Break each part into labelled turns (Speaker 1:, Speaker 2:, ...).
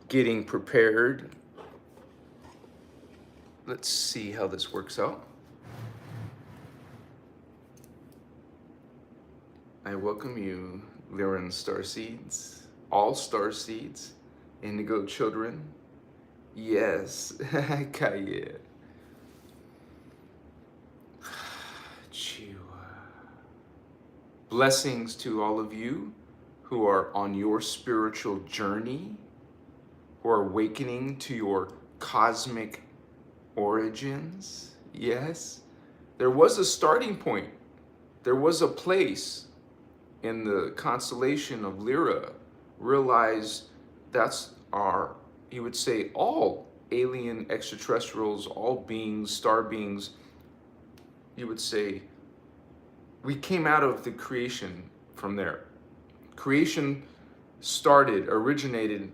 Speaker 1: getting prepared. Let's see how this works out. I welcome you, Lyran Starseeds, all Starseeds, Indigo children. Yes, Kaya. Blessings to all of you who are on your spiritual journey, who are awakening to your cosmic origins. Yes, there was a starting point. There was a place in the constellation of Lyra. Realize that's our, you would say, all alien extraterrestrials, all beings, star beings, you would say, we came out of the creation from there. Creation originated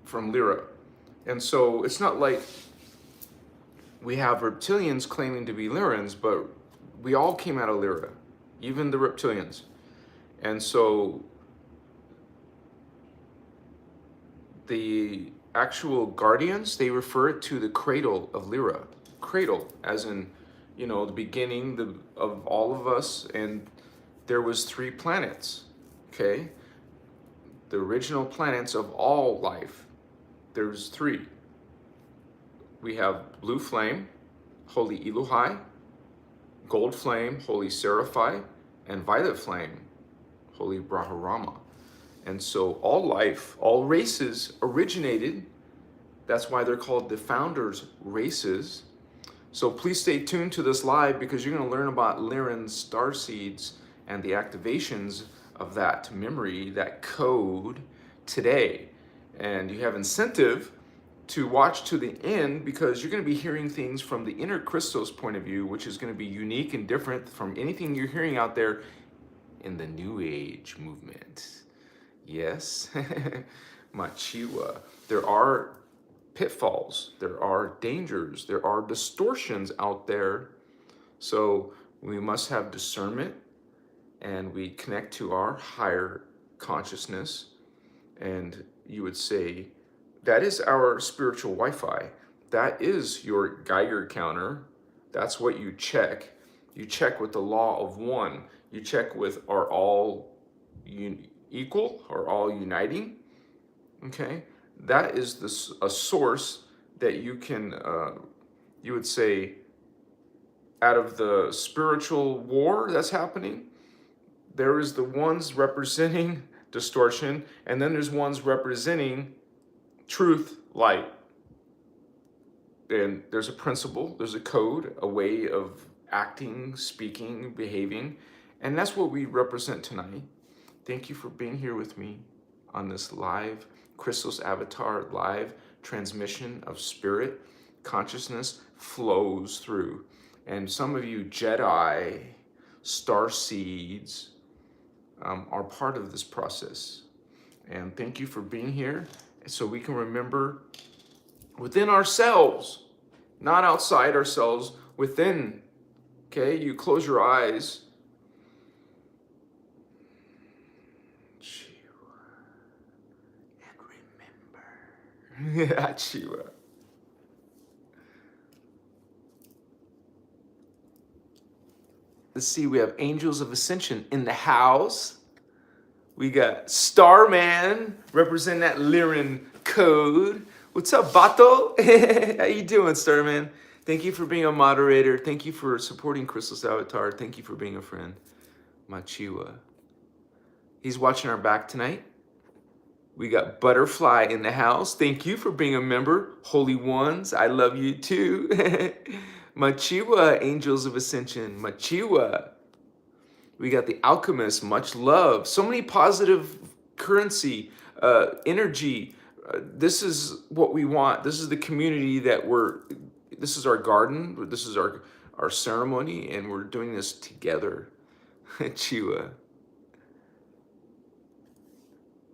Speaker 1: from Lyra. And so it's not like we have reptilians claiming to be Lyrans, but we all came out of Lyra, even the reptilians. And so the actual guardians, they refer to the cradle of Lyra. Cradle, as in, you know, the beginning of all of us, and there was 3 planets, okay? The original planets of all life, there's 3. We have blue flame, holy Elohai, gold flame, holy Seraphi, and violet flame, holy Brahmarama. And so all life, all races originated. That's why they're called the founders' races. So please stay tuned to this live, because you're going to learn about Lyran Starseeds and the activations of that memory, that code today. And you have incentive to watch to the end, because you're going to be hearing things from the innerchristos point of view, which is going to be unique and different from anything you're hearing out there in the New Age movement. Yes, Machiwa. There are pitfalls, there are dangers, there are distortions out there. So we must have discernment, and we connect to our higher consciousness. And you would say, that is our spiritual Wi-Fi. That is your Geiger counter. That's what you check. You check with the law of one. You check with, are all equal? Are all uniting? Okay? That is a source that you can, you would say, out of the spiritual war that's happening, there is the ones representing distortion, and then there's ones representing truth, light. And there's a principle, there's a code, a way of acting, speaking, behaving, and that's what we represent tonight. Thank you for being here with me on this live Christos Avatar live transmission of spirit. Consciousness flows through. And some of you Jedi, Starseeds, are part of this process. And thank you for being here, so we can remember within ourselves, not outside ourselves, within. Okay, you close your eyes. Yeah, Chiwa. Let's see, we have Angels of Ascension in the house. We got Starman representing that Lyran code. What's up, Bato? How you doing, Starman? Thank you for being a moderator. Thank you for supporting Christos Avatar. Thank you for being a friend. Machiwa. He's watching our back tonight. We got Butterfly in the house. Thank you for being a member. Holy Ones, I love you too. Machiwa, Angels of Ascension. Machiwa. We got the Alchemist, much love. So many positive currency, energy. This is what we want. This is the community that this is our garden. This is our ceremony, and we're doing this together. Chiwa.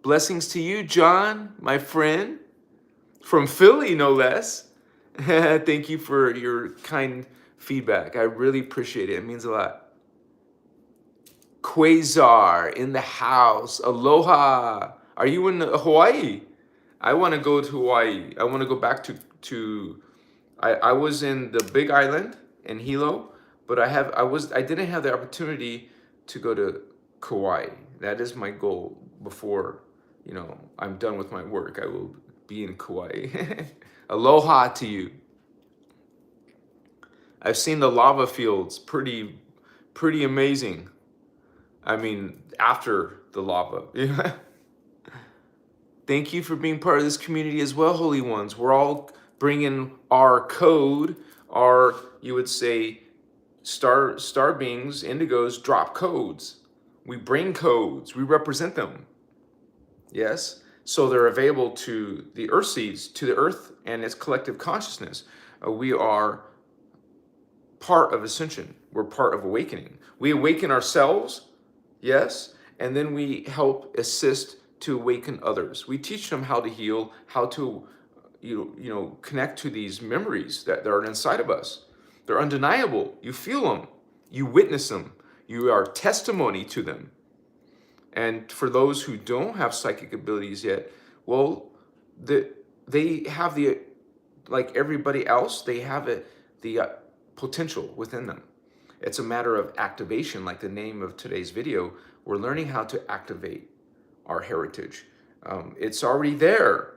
Speaker 1: Blessings to you, John, my friend, from Philly, no less. Thank you for your kind feedback. I really appreciate it. It means a lot. Quasar in the house. Aloha. Are you in Hawaii? I want to go to Hawaii. I want to go back to I was in the Big Island in Hilo, but I didn't have the opportunity to go to Kauai. That is my goal before, you know, I'm done with my work. I will be in Kauai. Aloha to you. I've seen the lava fields, pretty amazing. I mean, after the lava. Thank you for being part of this community as well, Holy Ones. We're all bringing our code, our, you would say, star beings, indigos, drop codes. We bring codes, we represent them. Yes? So they're available to the earth seeds, to the earth and its collective consciousness. We are part of Ascension. We're part of awakening. We awaken ourselves, yes, and then we help assist to awaken others. We teach them how to heal, how to connect to these memories that are inside of us. They're undeniable. You feel them. You witness them. You are testimony to them. And for those who don't have psychic abilities yet, well, they have the, like everybody else, they have the potential within them. It's a matter of activation, like the name of today's video. We're learning how to activate our heritage. It's already there.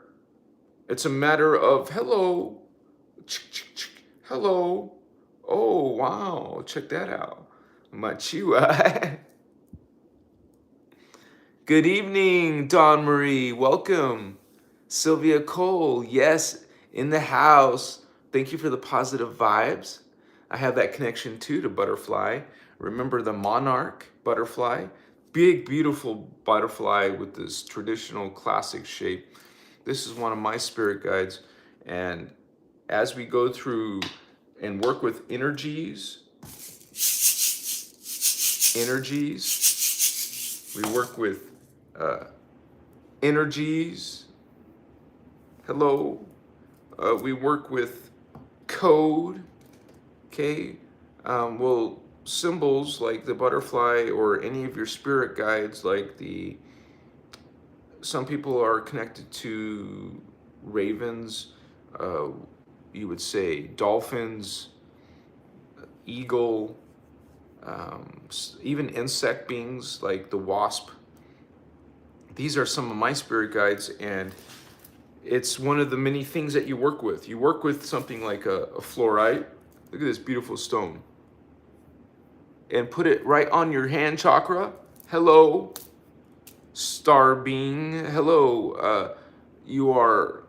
Speaker 1: It's a matter of hello, hello. Oh, wow, check that out. Machiwa. Good evening, Dawn Marie. Welcome. Sylvia Cole, yes, in the house. Thank you for the positive vibes. I have that connection too to butterfly. Remember the monarch butterfly? Big, beautiful butterfly with this traditional classic shape. This is one of my spirit guides. And as we go through and work with energies, we work with energies. Hello. We work with code. Okay. Well, symbols like the butterfly or any of your spirit guides, like some people are connected to ravens, you would say dolphins, eagle, even insect beings like the wasp. These are some of my spirit guides, and it's one of the many things that you work with. You work with something like a fluorite. Look at this beautiful stone. And put it right on your hand chakra. Hello, star being. Hello, you are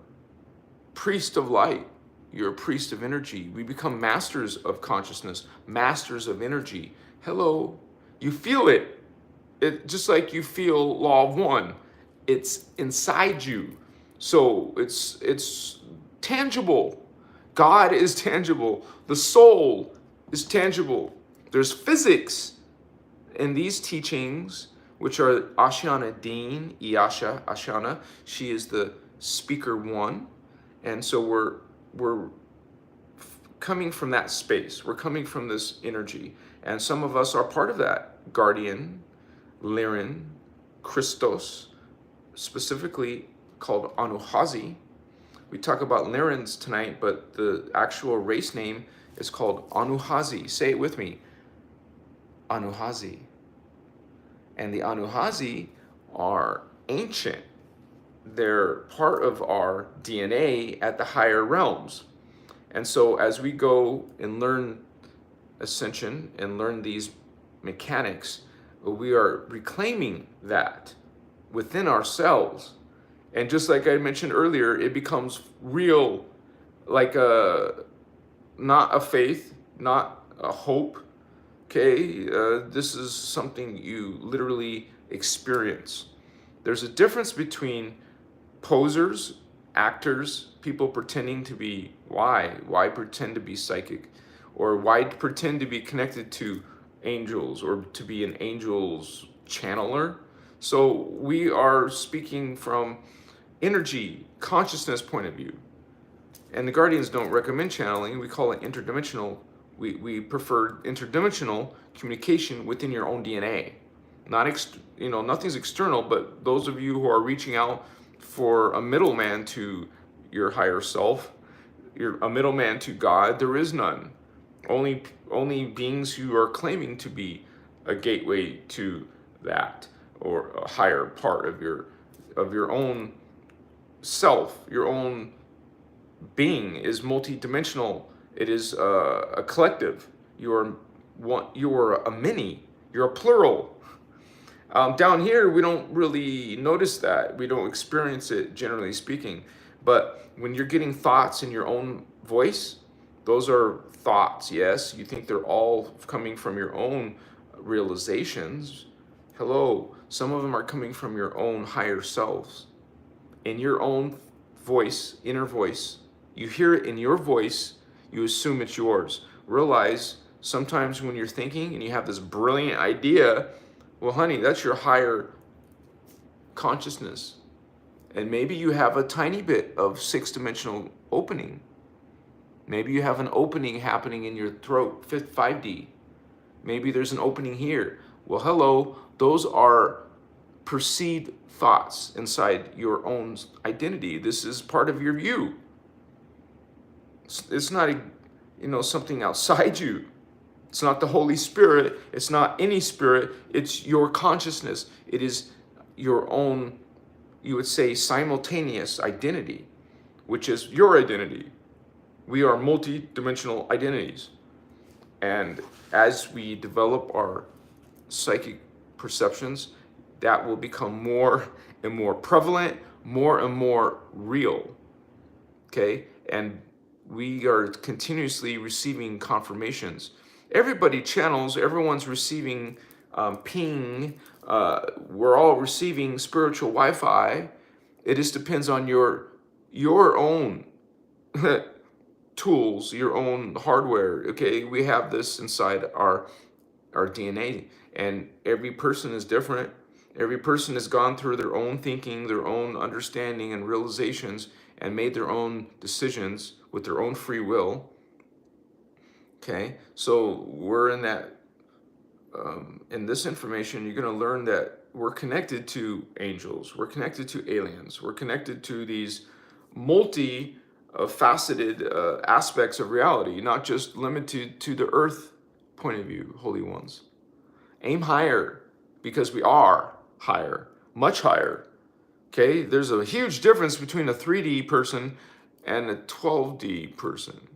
Speaker 1: priest of light. You're a priest of energy. We become masters of consciousness, masters of energy. Hello, you feel it. It just like you feel law of one. It's inside you. So it's tangible. God is tangible. The soul is tangible. There's physics in these teachings, which are Ashana Dean, Iyasha Ashana. She is the speaker one. And so we're coming from that space. We're coming from this energy. And some of us are part of that. Guardian, Lyran, Christos, specifically called Anuhazi. We talk about Lyrans tonight, but the actual race name is called Anuhazi. Say it with me. Anuhazi. And the Anuhazi are ancient. They're part of our DNA at the higher realms. And so as we go and learn Ascension and learn these mechanics, we are reclaiming that within ourselves. And just like I mentioned earlier, it becomes real, like not a faith, not a hope. Okay, this is something you literally experience. There's a difference between posers, actors, people pretending to be, why pretend to be psychic, or why pretend to be connected to angels or to be an angel's channeler. So we are speaking from energy, consciousness point of view. And the Guardians don't recommend channeling. We call it interdimensional. We prefer interdimensional communication within your own DNA. Not nothing's external, but those of you who are reaching out for a middleman to your higher self, you're a middleman to God, there is none. Only beings who are claiming to be a gateway to that, or a higher part of your own self, your own being is multidimensional. It is a collective. You are one. You are a many. You're a plural. Down here, we don't really notice that. We don't experience it, generally speaking. But when you're getting thoughts in your own voice, those are thoughts, yes. You think they're all coming from your own realizations. Hello. Some of them are coming from your own higher selves. In your own voice, inner voice. You hear it in your voice, you assume it's yours. Realize sometimes when you're thinking and you have this brilliant idea, well, honey, that's your higher consciousness. And maybe you have a tiny bit of six-dimensional opening. Maybe you have an opening happening in your throat, 5D. Maybe there's an opening here. Well, hello, those are perceived thoughts inside your own identity. This is part of your you. It's not something outside you. It's not the Holy Spirit. It's not any spirit. It's your consciousness. It is your own, you would say, simultaneous identity, which is your identity. We are multi-dimensional identities. And as we develop our psychic perceptions, that will become more and more prevalent, more and more real. Okay? And we are continuously receiving confirmations. Everybody channels, everyone's receiving ping. We're all receiving spiritual Wi-Fi. It just depends on your own tools, your own hardware. Okay, we have this inside our DNA, and every person is different. Every person has gone through their own thinking, their own understanding and realizations, and made their own decisions with their own free will. Okay, so we're in that. In this information, you're going to learn that we're connected to angels, we're connected to aliens, we're connected to these multi-faceted aspects of reality, not just limited to the earth point of view, holy ones. Aim higher, because we are higher, much higher. Okay, there's a huge difference between a 3D person and a 12D person,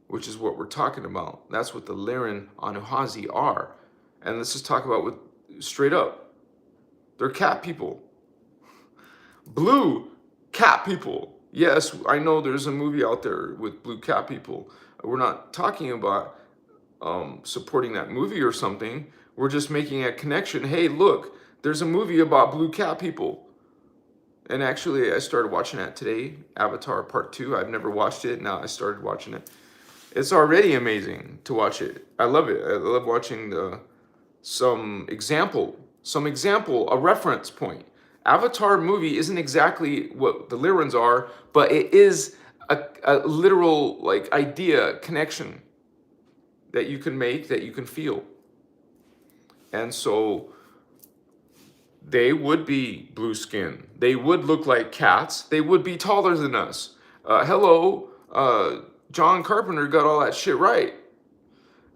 Speaker 1: which is what we're talking about. That's what the Lyran Anuhazi are. And let's just talk about with straight up. They're cat people. Blue cat people. Yes, I know there's a movie out there with blue cat people. We're not talking about supporting that movie or something. We're just making a connection. Hey, look, there's a movie about blue cat people. And actually, I started watching that today, Avatar Part 2. I've never watched it. Now I started watching it. It's already amazing to watch it. I love it. I love watching some example, a reference point. Avatar movie isn't exactly what the Lyrans are, but it is a literal idea connection that you can make, that you can feel. And so they would be blue skin. They would look like cats. They would be taller than us. Hello, John Carpenter got all that shit right.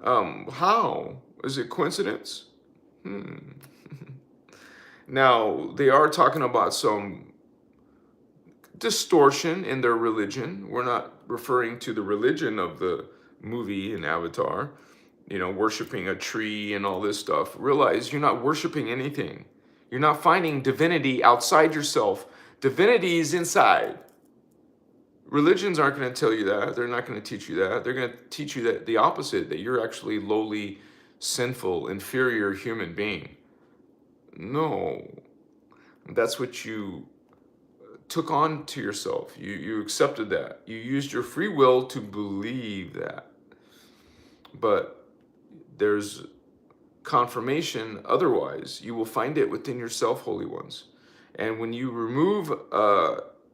Speaker 1: How? Is it coincidence? Now, they are talking about some distortion in their religion. We're not referring to the religion of the movie in Avatar, worshiping a tree and all this stuff. Realize you're not worshiping anything. You're not finding divinity outside yourself. Divinity is inside. Religions aren't going to tell you that. They're not going to teach you that. They're going to teach you that the opposite, that you're actually lowly, sinful, inferior human being. No. That's what you took on to yourself. You accepted that. You used your free will to believe that. But there's confirmation otherwise. You will find it within yourself, holy ones. And when you remove,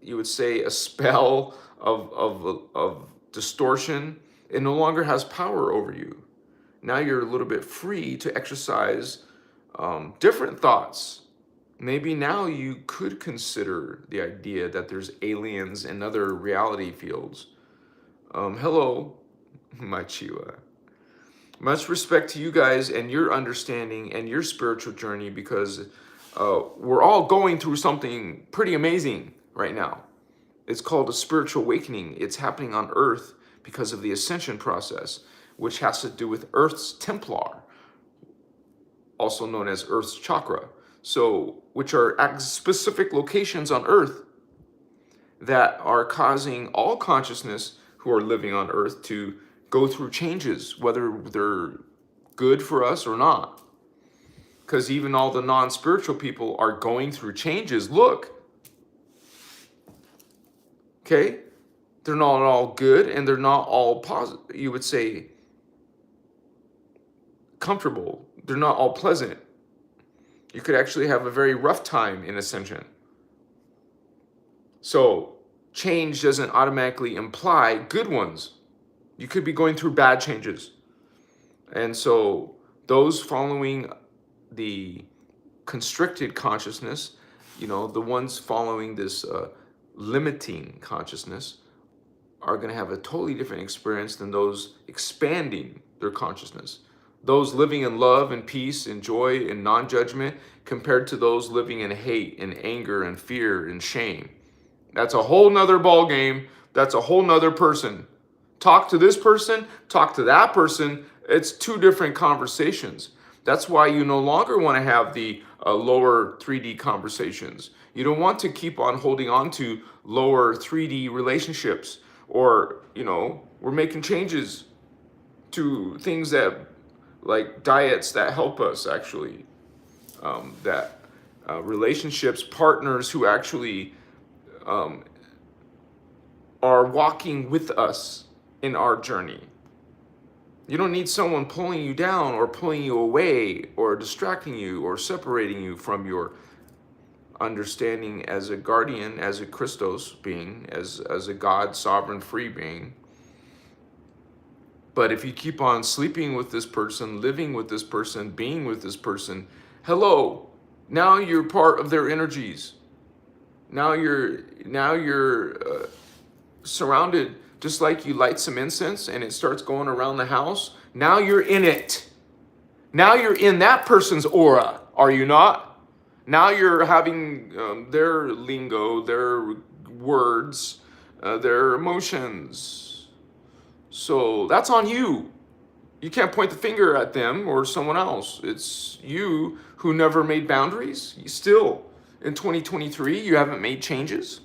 Speaker 1: you would say, a spell of distortion, it no longer has power over you. Now you're a little bit free to exercise different thoughts, maybe now you could consider the idea that there's aliens in other reality fields. Hello, my Chiwa. Much respect to you guys and your understanding and your spiritual journey, because we're all going through something pretty amazing right now. It's called a spiritual awakening. It's happening on Earth because of the Ascension process, which has to do with Earth's Templar, also known as Earth's chakra. So, which are at specific locations on Earth that are causing all consciousness who are living on Earth to go through changes, whether they're good for us or not. Because even all the non-spiritual people are going through changes. Look, okay? They're not all good, and they're not all positive, you would say, comfortable. They're not all pleasant. You could actually have a very rough time in Ascension. So change doesn't automatically imply good ones. You could be going through bad changes. And so those following the constricted consciousness, you know, the ones following this limiting consciousness, are going to have a totally different experience than those expanding their consciousness. Those living in love and peace and joy and non-judgment, compared to those living in hate and anger and fear and shame. That's a whole nother ball game. That's a whole nother person. Talk to this person, talk to that person. It's two different conversations. That's why you no longer want to have the lower 3D conversations. You don't want to keep on holding on to lower 3D relationships, or, you know, we're making changes to things that, like diets that help us actually, relationships, partners who actually are walking with us in our journey. You don't need someone pulling you down or pulling you away or distracting you or separating you from your understanding as a guardian, as a Christos being, as a God, sovereign, free being. But if you keep on sleeping with this person, living with this person, being with this person, hello, now you're part of their energies. Now you're surrounded, just like you light some incense and it starts going around the house. Now you're in it. Now you're in that person's aura, are you not? Now you're having their lingo, their words, their emotions. So that's on you. You can't point the finger at them or someone else. It's you who never made boundaries. You still, in 2023, you haven't made changes.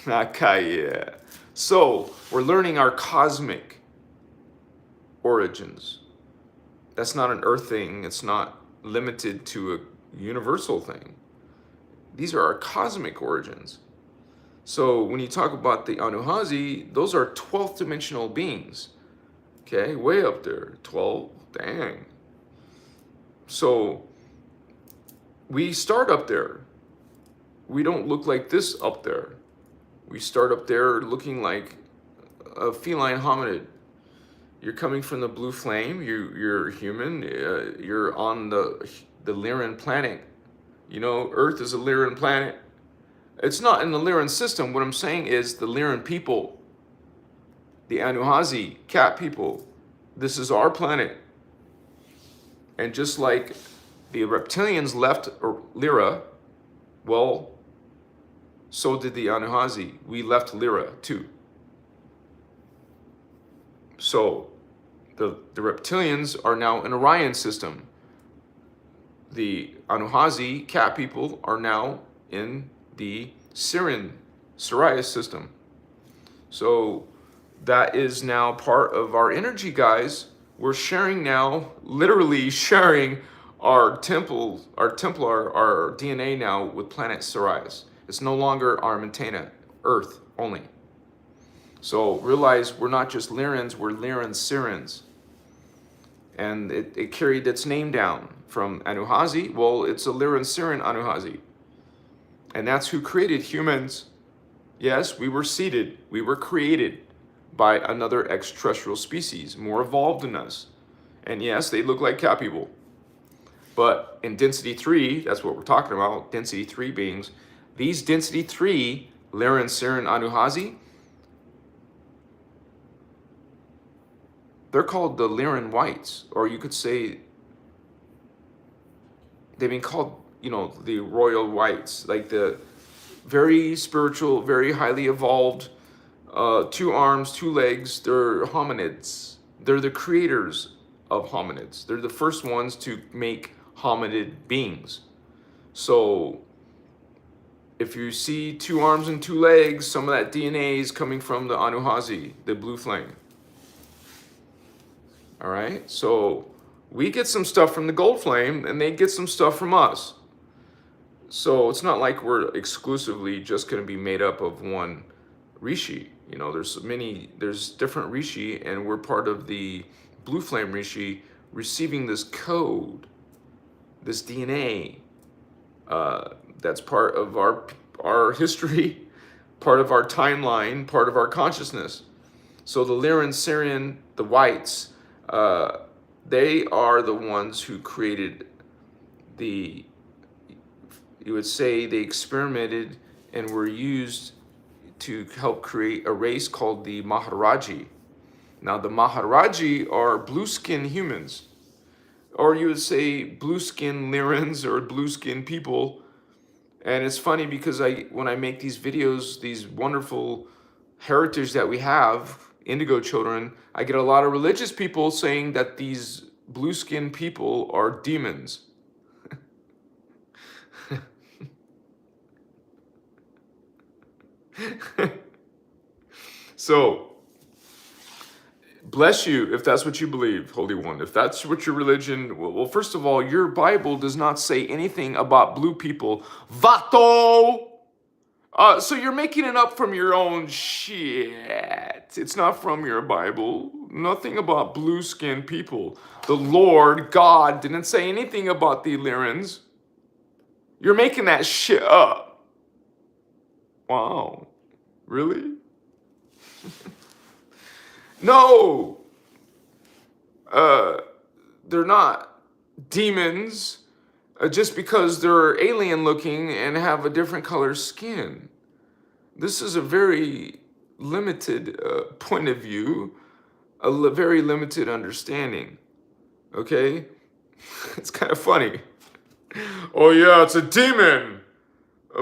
Speaker 1: Okay, yeah. So we're learning our cosmic origins. That's not an earth thing. It's not limited to a universal thing. These are our cosmic origins. So when you talk about the Anuhazi, those are 12th dimensional beings. Okay, way up there, 12, dang. So we start up there. We don't look like this up there. We start up there looking like a feline hominid. You're coming from the blue flame, you're human, you're on the Lyran planet. You know, Earth is a Lyran planet. It's not in the Lyran system. What I'm saying is the Lyran people, the Anuhazi, cat people, this is our planet. And just like the reptilians left Lyra, well, so did the Anuhazi. We left Lyra too. So the reptilians are now in Orion system. The Anuhazi cat people are now in the Sirius system. So that is now part of our energy, guys. We're sharing now, literally sharing our Templar, our DNA now with planet Sirius. It's no longer Armentana, Earth only. So realize we're not just Lyrans, we're Lyran Starseeds. And it carried its name down from Anuhazi. Well, it's a Lyran Starseed Anuhazi. And that's who created humans. Yes, we were seeded, we were created by another extraterrestrial species, more evolved than us. And yes, they look like cat people. But in density 3, that's what we're talking about, density 3 beings. These density 3, Lyran, Sirin, Anuhazi, they're called the Lyran whites, or you could say they've been called, you know, the royal whites, like the very spiritual, very highly evolved, 2 arms, 2 legs. They're hominids. They're the creators of hominids. They're the first ones to make hominid beings. So if you see 2 arms and 2 legs, some of that DNA is coming from the Anuhazi, the blue flame. All right, so we get some stuff from the gold flame and they get some stuff from us. So it's not like we're exclusively just going to be made up of one rishi. You know, there's different rishi, and we're part of the blue flame rishi, receiving this code, this DNA, that's part of our history, part of our timeline, part of our consciousness. So the Lyran, Syrian, the whites, they are the ones who created the, you would say they experimented and were used to help create a race called the Maharaji. Now the Maharaji are blue skin humans, or you would say blue skin Lyrans or blue skin people. And it's funny because when I make these videos, these wonderful heritage that we have, Indigo children, I get a lot of religious people saying that these blue skin people are demons. So, bless you if that's what you believe, Holy One. If that's what your religion, well, first of all, your Bible does not say anything about blue people. Vato! So you're making it up from your own shit. It's not from your Bible. Nothing about blue skinned people. The Lord, God, didn't say anything about the Lyrans. You're making that shit up. Wow. Really? No. They're not demons. Just because they're alien looking and have a different color skin. This is a very limited point of view, a very limited understanding, okay? It's kind of funny. Oh yeah, it's a demon,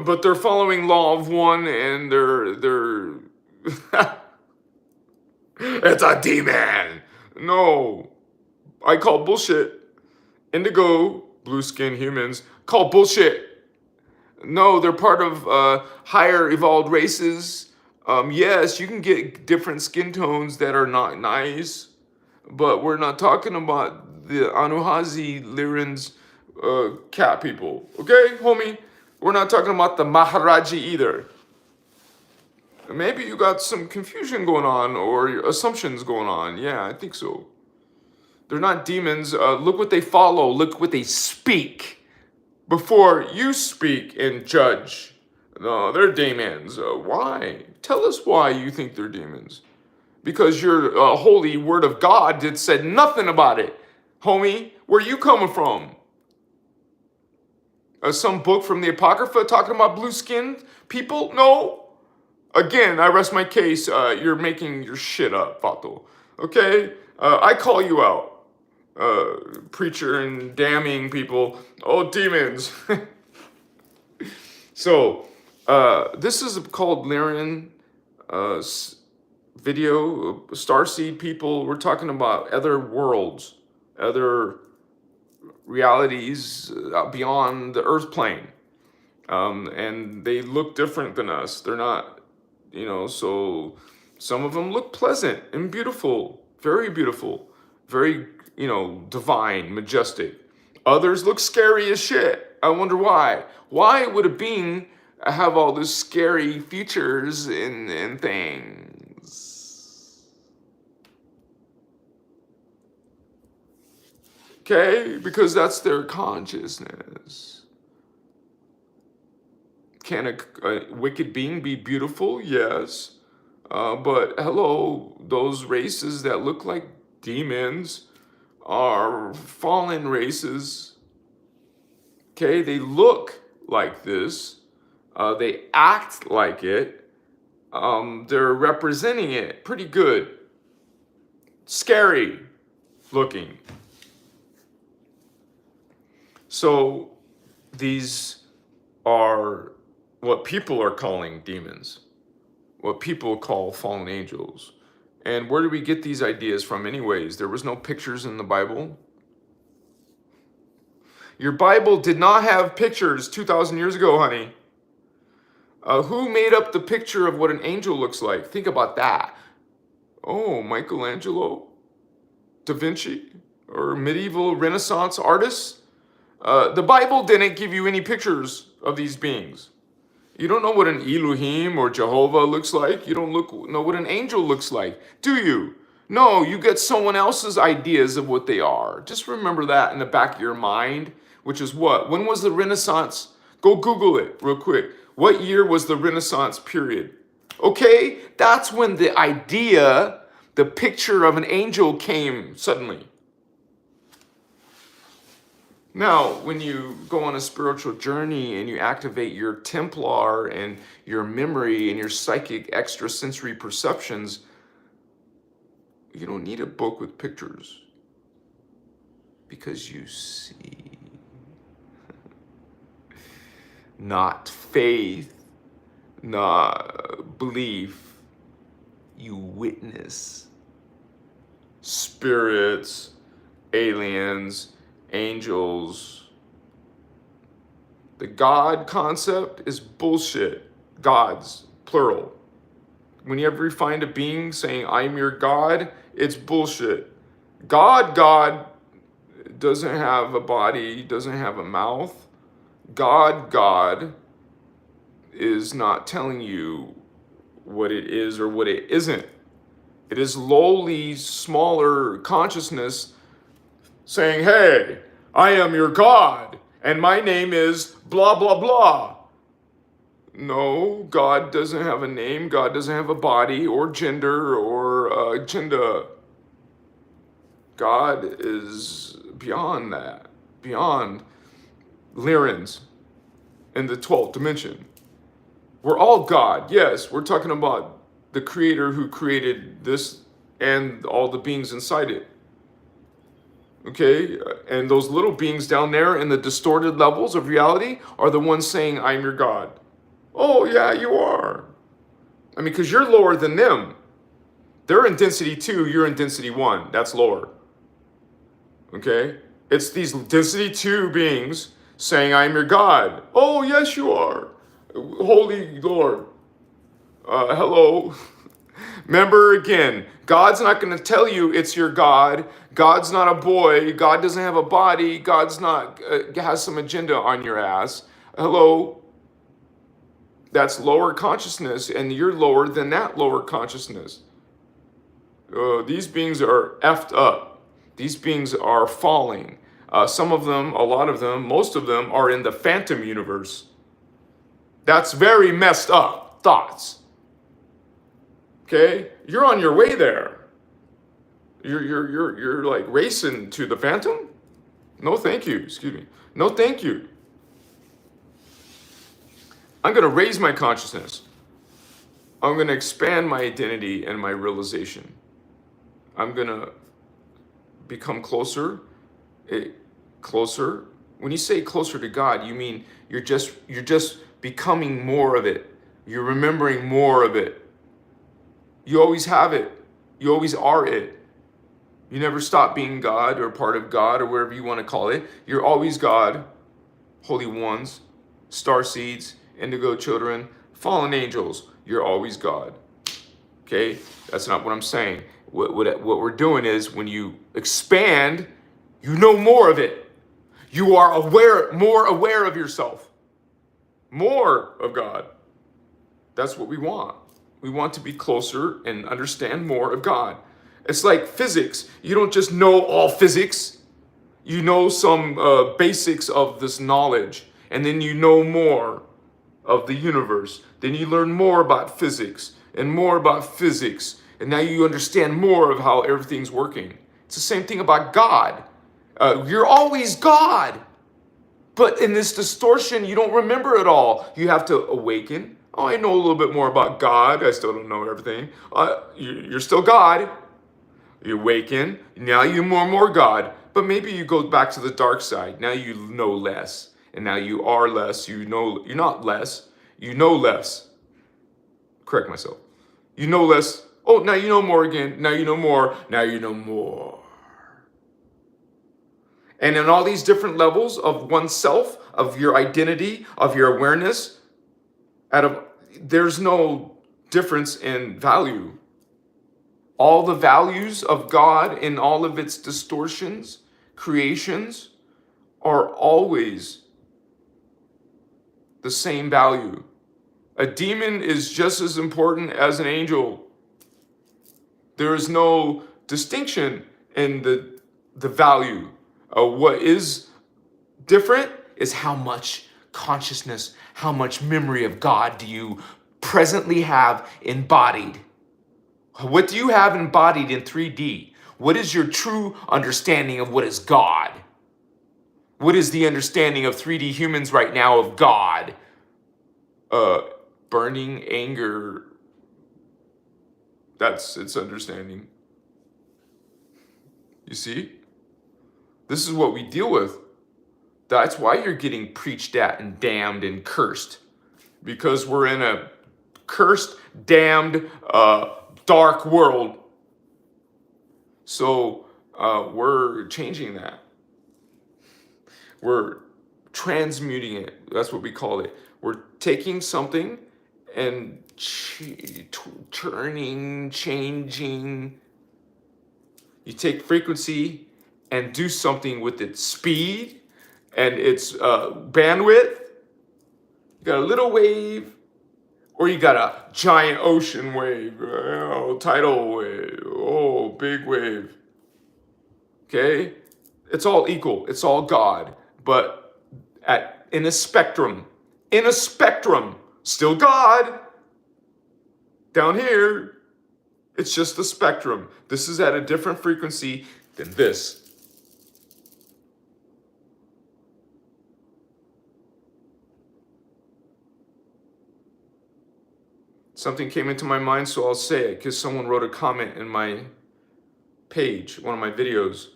Speaker 1: but they're following law of one and they're it's a demon. No, I call bullshit. Indigo, blue skin humans, call bullshit. No, they're part of higher evolved races. Yes, you can get different skin tones that are not nice, but we're not talking about the Anuhazi Lyrans cat people. Okay, homie? We're not talking about the Maharaji either. Maybe you got some confusion going on or assumptions going on. Yeah, I think so. They're not demons. Look what they follow. Look what they speak. Before you speak and judge. No, they're demons. Why? Tell us why you think they're demons. Because your holy word of God said nothing about it. Homie, where you coming from? Some book from the Apocrypha talking about blue-skinned people? No. Again, I rest my case. You're making your shit up, Fato. Okay? I call you out. Preacher and damning people. Oh, demons. So, this is called Lyran video, Starseed people. We're talking about other worlds, other realities beyond the earth plane. And they look different than us. They're not, you know, so some of them look pleasant and beautiful, very, you know, divine, majestic. Others look scary as shit. I wonder why. Why would a being have all these scary features and things? Okay, because that's their consciousness. Can a wicked being be beautiful? Yes. But hello, those races that look like demons are fallen races. Okay, they look like this. They act like it. They're representing it pretty good. Scary looking. So these are what people are calling demons, what people call fallen angels. And where do we get these ideas from anyways? There was no pictures in the Bible. Your Bible did not have pictures 2,000 years ago, honey. Who made up the picture of what an angel looks like? Think about that. Oh, Michelangelo, Da Vinci, or medieval Renaissance artists? The Bible didn't give you any pictures of these beings. You don't know what an Elohim or Jehovah looks like. You don't know what an angel looks like, do you? No, you get someone else's ideas of what they are. Just remember that in the back of your mind, which is what? When was the Renaissance? Go Google it real quick. What year was the Renaissance period? Okay, that's when the idea, the picture of an angel came suddenly. Now, when you go on a spiritual journey and you activate your Templar and your memory and your psychic extrasensory perceptions, you don't need a book with pictures because you see. Not faith, not belief, you witness. Spirits, aliens, angels. The God concept is bullshit. Gods, plural. Whenever you find a being saying, I'm your God, it's bullshit. God doesn't have a body, doesn't have a mouth. God is not telling you what it is or what it isn't. It is lowly, smaller consciousness saying, hey, I am your God, and my name is blah, blah, blah. No, God doesn't have a name. God doesn't have a body or gender or agenda. God is beyond that, beyond Lyrans in the 12th dimension. We're all God, yes. We're talking about the creator who created this and all the beings inside it. Okay, and those little beings down there in the distorted levels of reality are the ones saying, I'm your God. Oh, yeah, you are. I mean, because you're lower than them. They're in density 2, you're in density 1. That's lower. Okay? It's these density 2 beings saying, I'm your God. Oh, yes, you are. Holy Lord. Hello. Remember again, God's not going to tell you it's your God. God's not a boy. God doesn't have a body. God's not has some agenda on your ass. Hello. That's lower consciousness, and you're lower than that lower consciousness. These beings are effed up. These beings are falling. Some of them, a lot of them, most of them are in the phantom universe. That's very messed up thoughts. Okay, you're on your way there. You're like racing to the phantom. No, thank you. Excuse me. No, thank you. I'm gonna raise my consciousness. I'm gonna expand my identity and my realization. I'm gonna become closer. Closer. When you say closer to God, you mean you're just becoming more of it. You're remembering more of it. You always have it. You always are it. You never stop being God or part of God or whatever you want to call it. You're always God, holy ones, starseeds, indigo children, fallen angels. You're always God. Okay? That's not what I'm saying. What we're doing is when you expand, you know more of it. You are more aware of yourself. More of God. That's what we want. We want to be closer and understand more of God. It's like physics. You don't just know all physics. You know some basics of this knowledge, and then you know more of the universe. Then you learn more about physics and more about physics, and now you understand more of how everything's working. It's the same thing about God. You're always God. But in this distortion, you don't remember it all. You have to awaken. Oh, I know a little bit more about God. I still don't know everything. You're still God. You awaken. Now you more God. But maybe you go back to the dark side. Now you know less. And now you are less. You know, you're not less. You know less. Correct myself. You know less. Oh, now you know more again. Now you know more. Now you know more. And in all these different levels of oneself, of your identity, of your awareness, there's no difference in value. All the values of God in all of its distortions, creations, are always the same value. A demon is just as important as an angel. There is no distinction in the value. What is different is how much consciousness, how much memory of God do you presently have embodied? What do you have embodied in 3D? What is your true understanding of what is God? What is the understanding of 3D humans right now of God? Burning anger. That's its understanding. You see? This is what we deal with. That's why you're getting preached at and damned and cursed. Because we're in a cursed, damned, dark world. So we're changing that. We're transmuting it. That's what we call it. We're taking something and turning, changing. You take frequency and do something with its speed and its bandwidth. You got a little wave, or you got a giant ocean wave, tidal wave, big wave. Okay? It's all equal. It's all God. But in a spectrum, still God. Down here, it's just the spectrum. This is at a different frequency than this. Something came into my mind, so I'll say it, because someone wrote a comment in my page, one of my videos.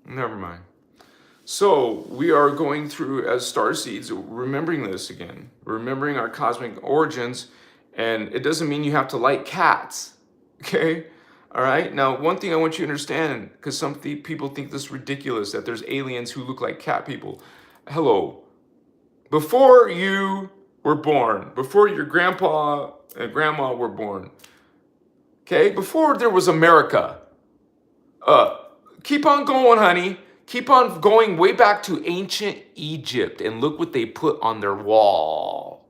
Speaker 1: Never mind. So we are going through as starseeds, remembering this again, remembering our cosmic origins, and it doesn't mean you have to like cats, okay? All right. Now, one thing I want you to understand, because some people think this is ridiculous that there's aliens who look like cat people. Hello. Before you were born, before your grandpa and grandma were born, okay? Before there was America, keep on going, honey. Keep on going way back to ancient Egypt and look what they put on their wall.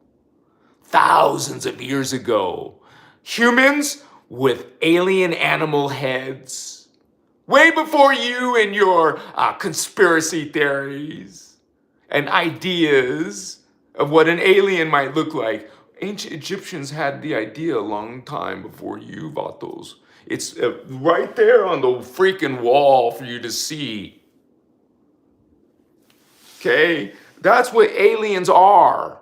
Speaker 1: Thousands of years ago. Humans with alien animal heads. Way before you and your conspiracy theories and ideas of what an alien might look like. Ancient Egyptians had the idea a long time before you, Vatos. It's right there on the freaking wall for you to see. Okay? That's what aliens are.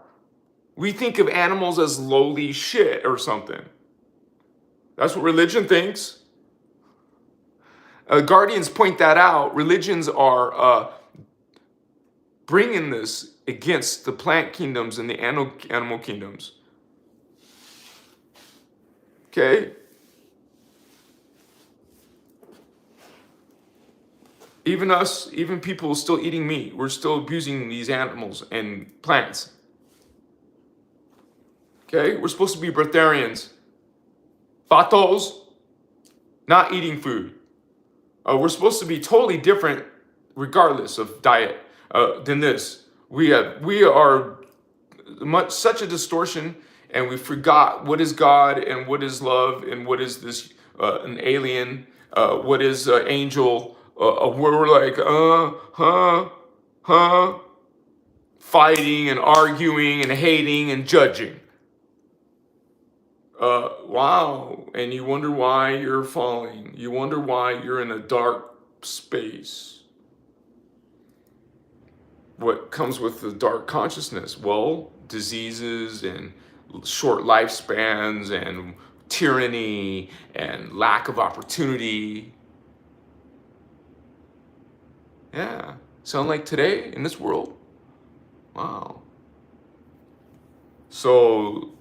Speaker 1: We think of animals as lowly shit or something. That's what religion thinks. Guardians point that out. Religions are bringing this against the plant kingdoms and the animal kingdoms. Okay? Even us, even people still eating meat, we're still abusing these animals and plants. Okay? We're supposed to be breatharians. Vatos, not eating food. We're supposed to be totally different regardless of diet than this. We are such a distortion, and we forgot what is God and what is love and what is this an alien, what is angel. We're like, fighting and arguing and hating and judging. Wow. And you wonder why you're falling. You wonder why you're in a dark space. What comes with the dark consciousness? Well, diseases and short lifespans and tyranny and lack of opportunity. Yeah. Sound like today in this world? Wow. So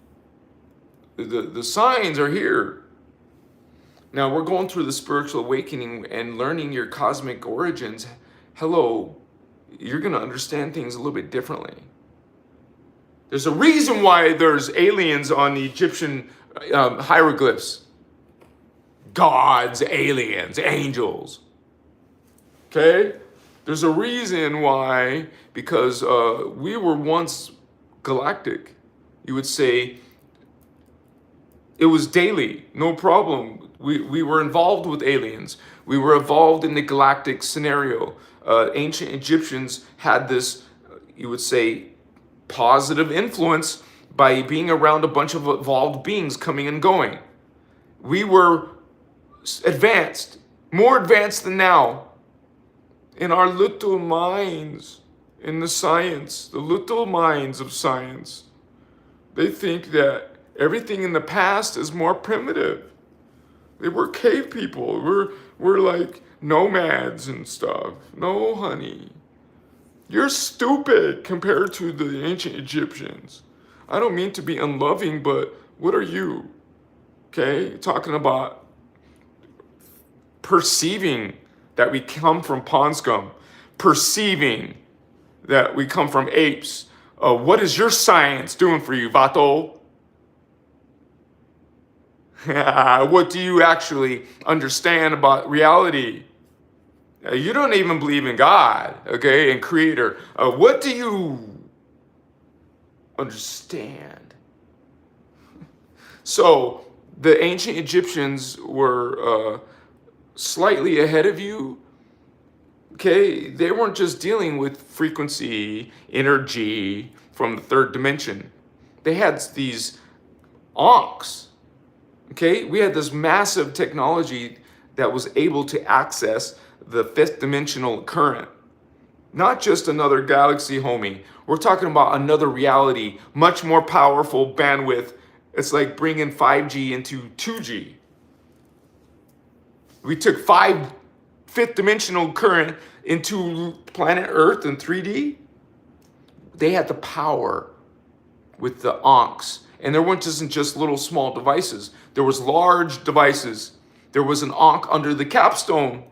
Speaker 1: the signs are here. Now we're going through the spiritual awakening and learning your cosmic origins. Hello, you're going to understand things a little bit differently. There's a reason why there's aliens on the Egyptian hieroglyphs. Gods, aliens, angels. Okay? There's a reason why, because we were once galactic. You would say it was daily, no problem. We were involved with aliens. We were involved in the galactic scenario. Ancient Egyptians had this, you would say, positive influence by being around a bunch of evolved beings coming and going. We were advanced, more advanced than now. In our little minds, in the science, the little minds of science, they think that everything in the past is more primitive. They were cave people. We're like nomads and stuff. No, honey. You're stupid compared to the ancient Egyptians. I don't mean to be unloving, but what are you? Okay? Talking about perceiving that we come from pond scum, perceiving that we come from apes. What is your science doing for you, Vato? What do you actually understand about reality? You don't even believe in God, okay, and Creator. What do you understand? So the ancient Egyptians were slightly ahead of you. Okay, they weren't just dealing with frequency, energy from the third dimension. They had these onks. Okay, we had this massive technology that was able to access the fifth dimensional current. Not just another galaxy, homie. We're talking about another reality, much more powerful bandwidth. It's like bringing 5G into 2G. We took fifth dimensional current into planet Earth in 3D. They had the power with the onks. And there wasn't just little small devices. There was large devices. There was an onk under the capstone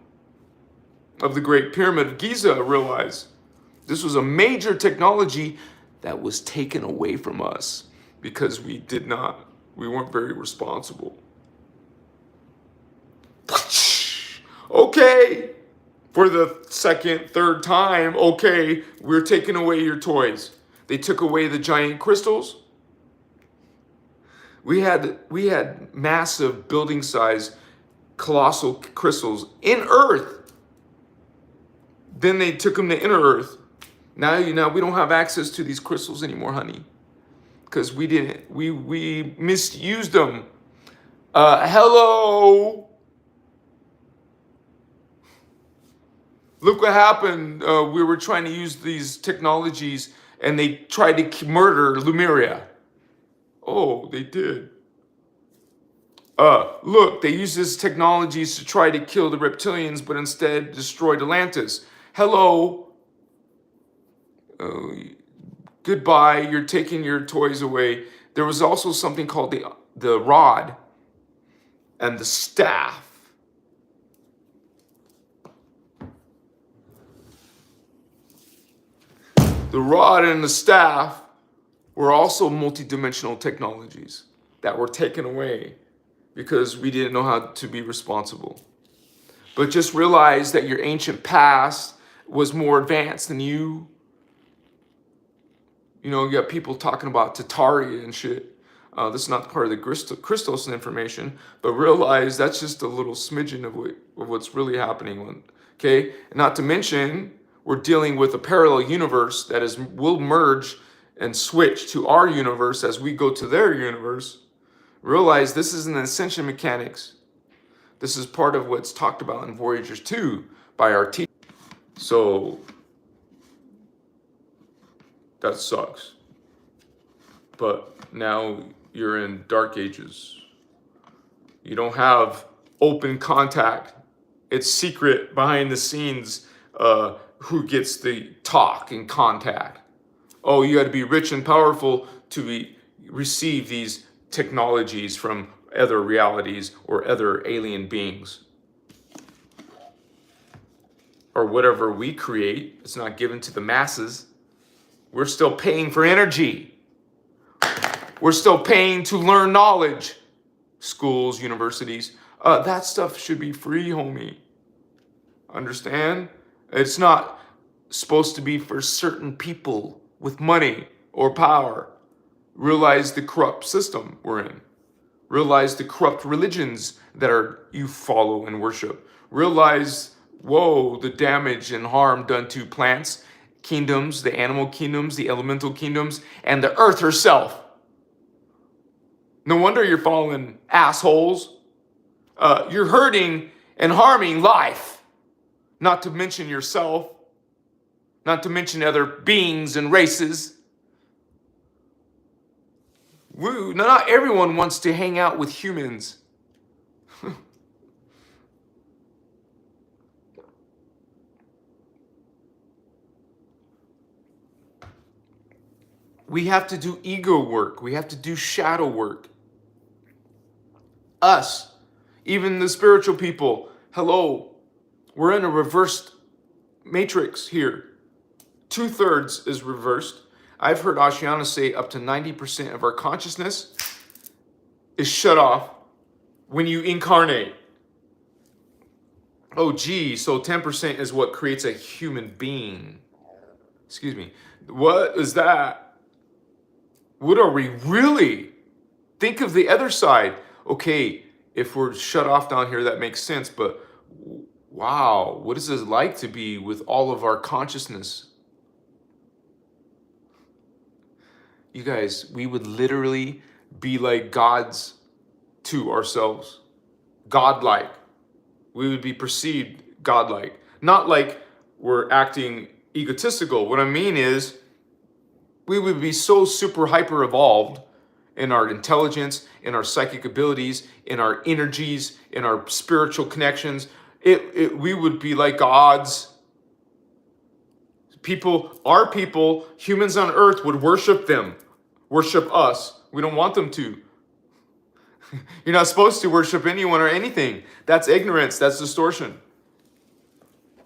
Speaker 1: of the Great Pyramid of Giza, realize. This was a major technology that was taken away from us because we weren't very responsible. Okay, for the second, third time, okay, we're taking away your toys. They took away the giant crystals. We had massive building size, colossal crystals in Earth. Then they took them to inner Earth. Now we don't have access to these crystals anymore, honey, because we misused them. Hello. Look what happened. We were trying to use these technologies, and they tried to murder Lemuria. Oh, they did. Look, they used these technologies to try to kill the reptilians, but instead destroyed Atlantis. Hello. Goodbye. You're taking your toys away. There was also something called the rod and the staff. The rod and the staff were also multidimensional technologies that were taken away because we didn't know how to be responsible. But just realize that your ancient past was more advanced than you. You know, you got people talking about Tatari and shit. This is not part of the Christos information, but realize that's just a little smidgen of what's really happening. Okay, and not to mention, we're dealing with a parallel universe that will merge and switch to our universe as we go to their universe. Realize this is an ascension mechanics. This is part of what's talked about in Voyagers 2 by our teacher. So that sucks. But now you're in dark ages. You don't have open contact. It's secret behind the scenes who gets the talk and contact. Oh, you got to be rich and powerful to receive these technologies from other realities or other alien beings. Or whatever we create, it's not given to the masses. We're still paying for energy. We're still paying to learn knowledge. Schools, universities, that stuff should be free, homie. Understand? It's not supposed to be for certain people with money or power. Realize the corrupt system we're in. Realize the corrupt religions that you follow and worship. Realize, whoa, the damage and harm done to plants, kingdoms, the animal kingdoms, the elemental kingdoms, and the earth herself. No wonder you're fallen assholes. You're hurting and harming life. Not to mention yourself. Not to mention other beings and races. Not everyone wants to hang out with humans. We have to do ego work. We have to do shadow work. Us, even the spiritual people, hello, we're in a reversed matrix here. 2/3 is reversed. I've heard Ashiana say up to 90% of our consciousness is shut off when you incarnate. Oh, gee, so 10% is what creates a human being. Excuse me. What is that? What are we really? Think of the other side. Okay, if we're shut off down here, that makes sense, but wow, what is it like to be with all of our consciousness? You guys, we would literally be like gods to ourselves. Godlike. We would be perceived godlike. Not like we're acting egotistical. What I mean is, we would be so super hyper evolved in our intelligence, in our psychic abilities, in our energies, in our spiritual connections. We would be like gods. Our people, humans on earth would worship them, worship us. We don't want them to. You're not supposed to worship anyone or anything. That's ignorance, that's distortion.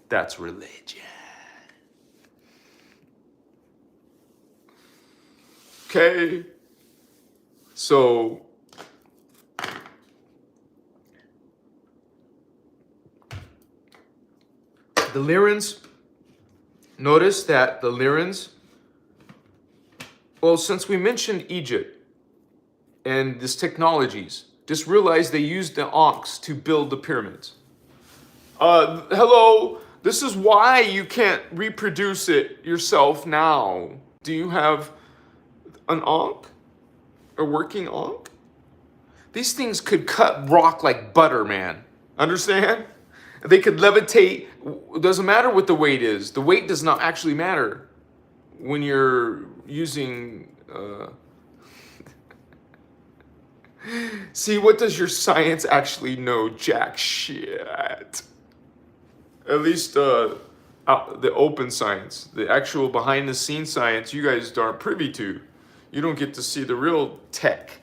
Speaker 1: That's religion. Okay. So the Lyrans, notice that the Lyrans, well, since we mentioned Egypt and these technologies, just realize they used the Ankhs to build the pyramids. Hello, this is why you can't reproduce it yourself now. Do you have an Ankh? A working Ankh? These things could cut rock like butter, man. Understand? They could levitate. It doesn't matter what the weight is. The weight does not actually matter when you're using... See, what does your science actually know? Jack shit. At least the open science, the actual behind-the-scenes science, you guys aren't privy to. You don't get to see the real tech,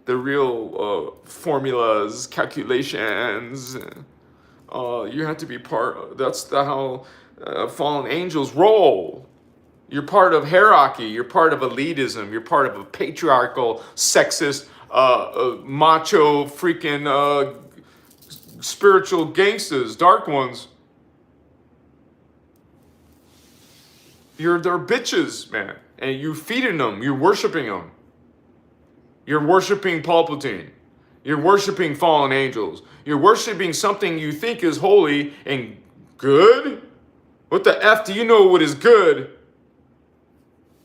Speaker 1: the real formulas, calculations. You have to be part. That's how fallen angels roll. You're part of hierarchy. You're part of elitism. You're part of a patriarchal, sexist, macho, freaking spiritual gangsters, dark ones. They're bitches, man. And you're feeding them. You're worshiping them. You're worshiping Palpatine. You're worshiping fallen angels. You're worshiping something you think is holy and good. What the F do you know what is good?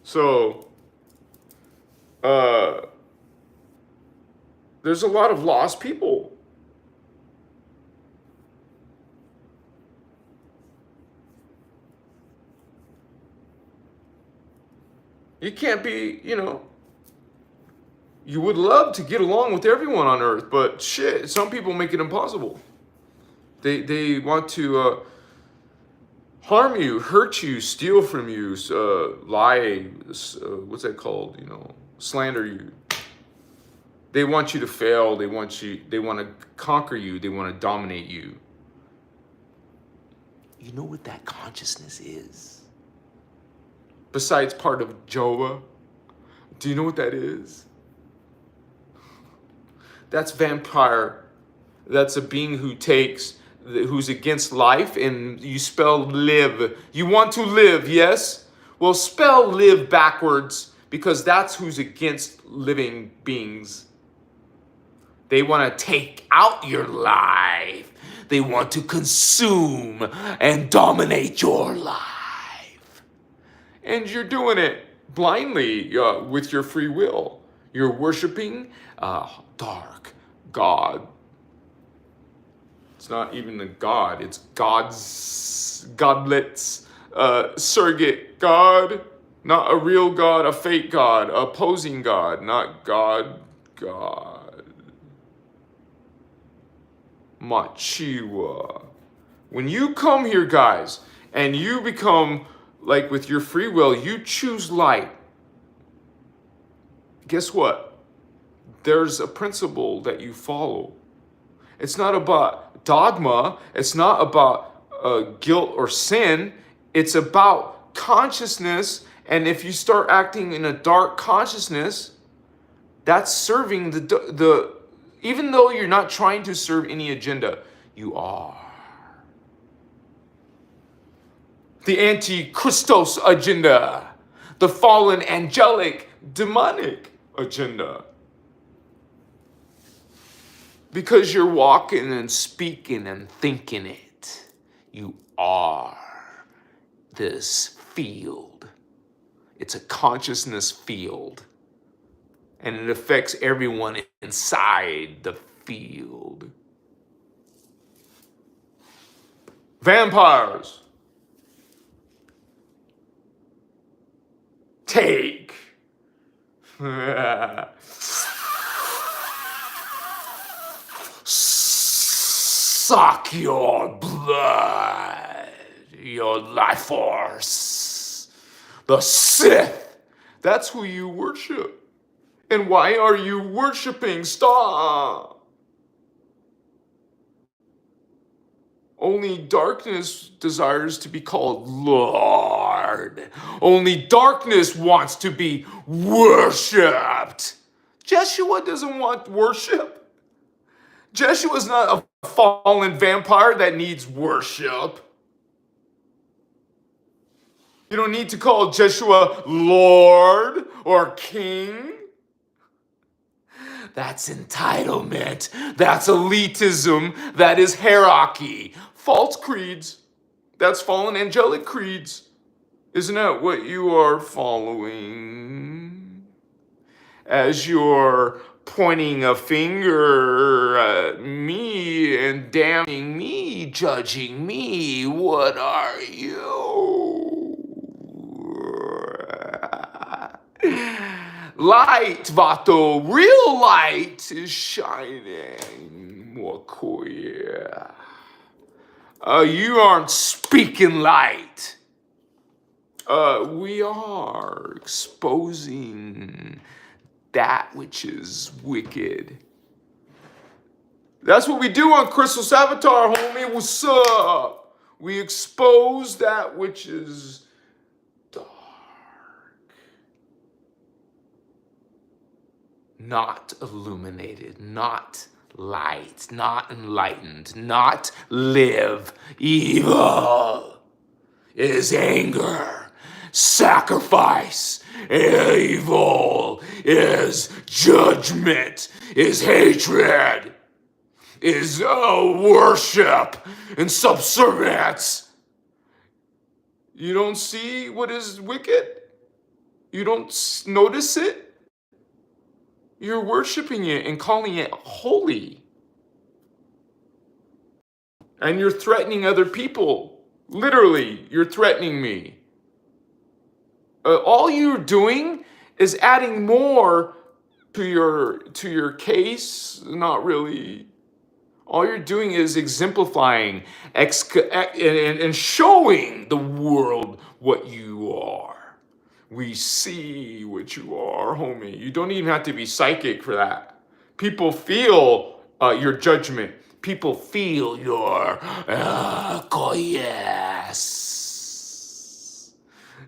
Speaker 1: So, there's a lot of lost people. You can't be, you would love to get along with everyone on earth, but shit, some people make it impossible. They want to harm you, hurt you, steal from you, lie, what's that called? Slander you. They want you to fail. They want to conquer you. They want to dominate you. You know what that consciousness is? Besides part of Joah, do you know what that is? That's vampire. That's a being who's against life, and you spell live. You want to live, yes? Well, spell live backwards, because that's who's against living beings. They want to take out your life. They want to consume and dominate your life. And you're doing it blindly with your free will. You're worshiping a dark god. It's not even a god. It's godlets, surrogate god. Not a real god, a fake god, opposing god, not God. Machiwa. When you come here, guys, and you become, like with your free will, you choose light. Guess what? There's a principle that you follow. It's not about dogma. It's not about guilt or sin. It's about consciousness. And if you start acting in a dark consciousness, that's serving the even though you're not trying to serve any agenda, you are. The anti-Christos agenda, the fallen angelic demonic agenda. Because you're walking and speaking and thinking it, you are this field. It's a consciousness field. And it affects everyone inside the field. Vampires. Take. Suck your blood. Your life force. The Sith. That's who you worship. And why are you worshiping? Stop. Only darkness desires to be called Lord. Only darkness wants to be worshipped. Jeshua doesn't want worship. Jeshua's not a fallen vampire that needs worship. You don't need to call Jeshua Lord or King. That's entitlement. That's elitism. That is hierarchy. False creeds. That's fallen angelic creeds. Isn't that what you are following? As you're pointing a finger at me and damning me, judging me, what are you? Light, Vato, real light is shining. Mokoya. You aren't speaking light. We are exposing that which is wicked. That's what we do on Christos Avatar, homie. What's up? We expose that which is dark. Not illuminated, not light, not enlightened, not live. Evil is anger, sacrifice. Evil is judgment, is hatred, is worship and subservience. You don't see what is wicked? You don't notice it? You're worshiping it and calling it holy. And you're threatening other people. Literally, you're threatening me. All you're doing is adding more to your case. Not really. All you're doing is exemplifying and showing the world what you are. We see what you are, homie. You don't even have to be psychic for that. People feel your judgment. People feel your yes.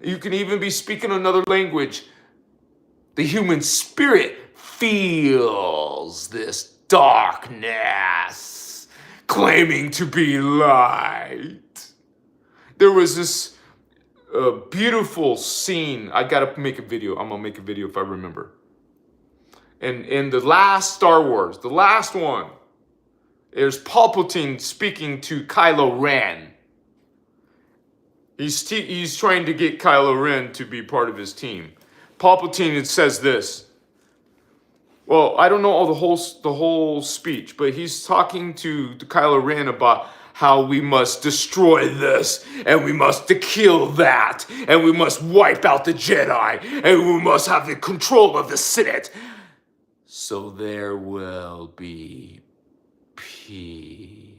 Speaker 1: You can even be speaking another language. The human spirit feels this darkness claiming to be light. There was this beautiful scene. I gotta make a video. I'm gonna make a video if I remember. And in the last Star Wars, the last one, there's Palpatine speaking to Kylo Ren. He's trying to get Kylo Ren to be part of his team. Palpatine says this. Well, I don't know all the whole speech, but he's talking to Kylo Ren about how we must destroy this, and we must kill that, and we must wipe out the Jedi, and we must have the control of the Senate. So there will be peace.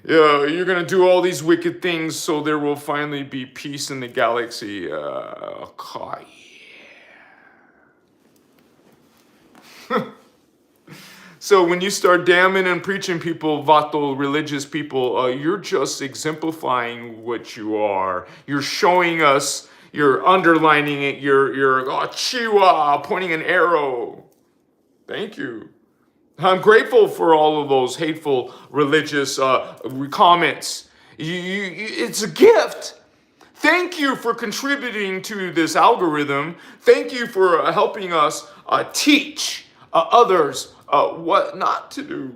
Speaker 1: Yeah, you're gonna do all these wicked things so there will finally be peace in the galaxy. Okay. So when you start damning and preaching people, Vato, religious people, you're just exemplifying what you are. You're showing us, you're underlining it, you're chiwa, pointing an arrow. Thank you. I'm grateful for all of those hateful religious comments. It's a gift. Thank you for contributing to this algorithm. Thank you for helping us teach others what not to do.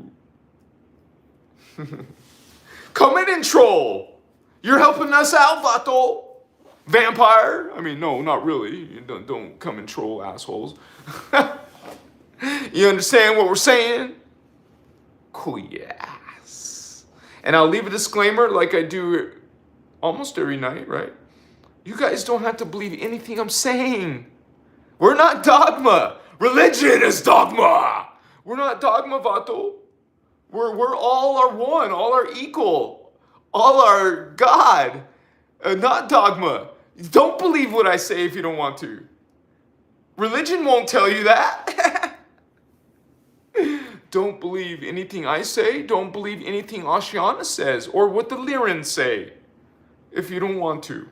Speaker 1: Come in and troll. You're helping us out, Vato. Vampire. I mean, no, not really. You don't come and troll, assholes. You understand what we're saying? Cool, yes. And I'll leave a disclaimer like I do almost every night, right? You guys don't have to believe anything I'm saying. We're not dogma. Religion is dogma. We're not dogma, Vato. We're all are one, all are equal, all are God, not dogma. Don't believe what I say if you don't want to. Religion won't tell you that. Don't believe anything I say. Don't believe anything Ashiana says or what the Lyran say if you don't want to.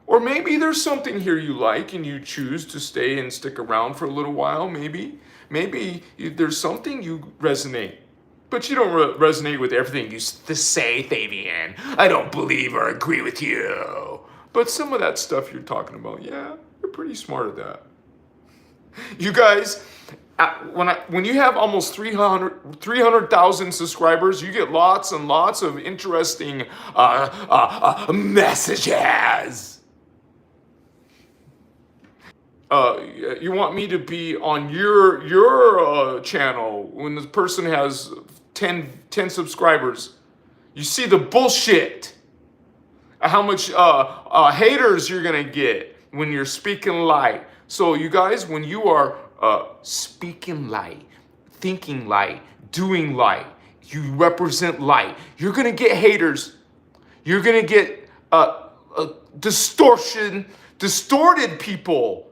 Speaker 1: Or maybe there's something here you like and you choose to stay and stick around for a little while. Maybe there's something you resonate. But you don't resonate with everything you say, Fabian. I don't believe or agree with you. But some of that stuff you're talking about, yeah, you're pretty smart at that. You guys, when you have almost 300,000 subscribers, you get lots and lots of interesting messages. You want me to be on your channel when the person has 10 subscribers. You see the bullshit. How much haters you're gonna get when you're speaking light. So you guys, when you are speaking light, thinking light, doing light, you represent light. You're gonna get haters. You're gonna get distorted people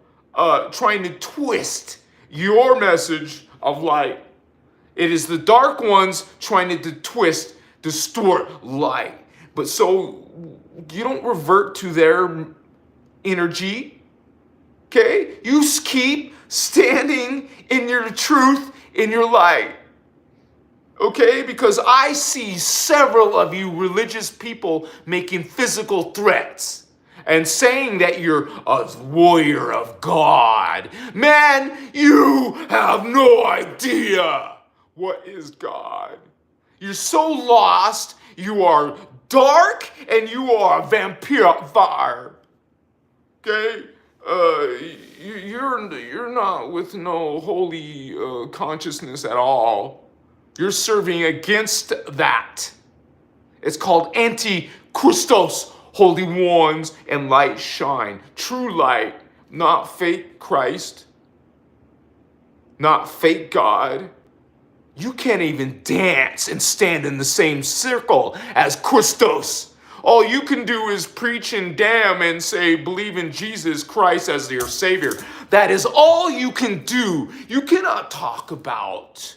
Speaker 1: trying to twist your message of light. It is the dark ones trying to distort light. But so you don't revert to their energy. Okay? You keep standing in your truth, in your light. Okay? Because I see several of you religious people making physical threats and saying that you're a warrior of God. Man, you have no idea What is God? You're so lost. You are dark and you are a vampire. Okay? You're not with no holy consciousness at all. You're serving against that. It's called anti-Christos, holy ones, and light shine. True light, not fake Christ, not fake God. You can't even dance and stand in the same circle as Christos. All you can do is preach and damn and say, believe in Jesus Christ as your Savior. That is all you can do. You cannot talk about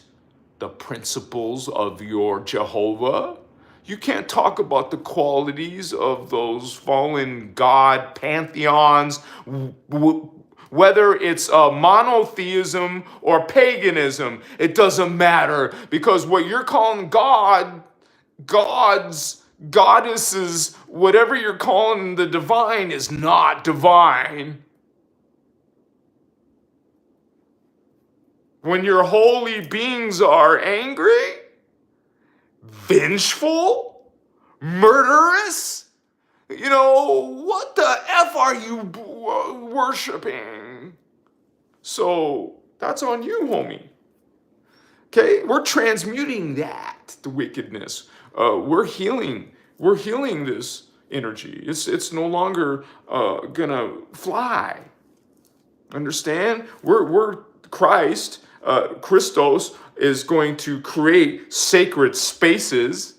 Speaker 1: the principles of your Jehovah. You can't talk about the qualities of those fallen god pantheons, whether it's monotheism or paganism. It doesn't matter, because what you're calling God, gods, goddesses, whatever you're calling the divine is not divine. When your holy beings are angry, vengeful, murderous, what the F are you worshiping? So that's on you, homie. Okay, we're transmuting that, the wickedness. We're healing this energy. It's no longer gonna fly. Understand? We're Christ, Christos is going to create sacred spaces.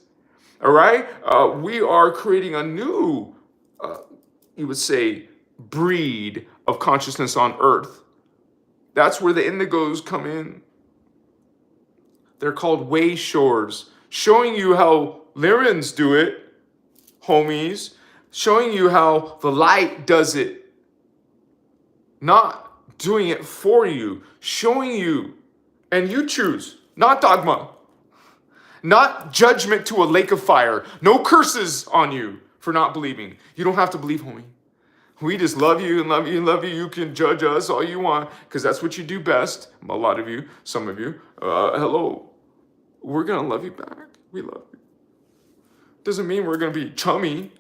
Speaker 1: All right? We are creating a new, you would say, breed of consciousness on earth. That's where the indigos come in. They're called way shores, showing you how Lyrans do it, homies, showing you how the light does it. Not doing it for you, showing you, and you choose, not dogma. Not judgment to a lake of fire. No curses on you for not believing. You don't have to believe, homie. We just love you and love you and love you. You can judge us all you want, because that's what you do best. A lot of you, some of you. Hello. We're going to love you back. We love you. Doesn't mean we're going to be chummy.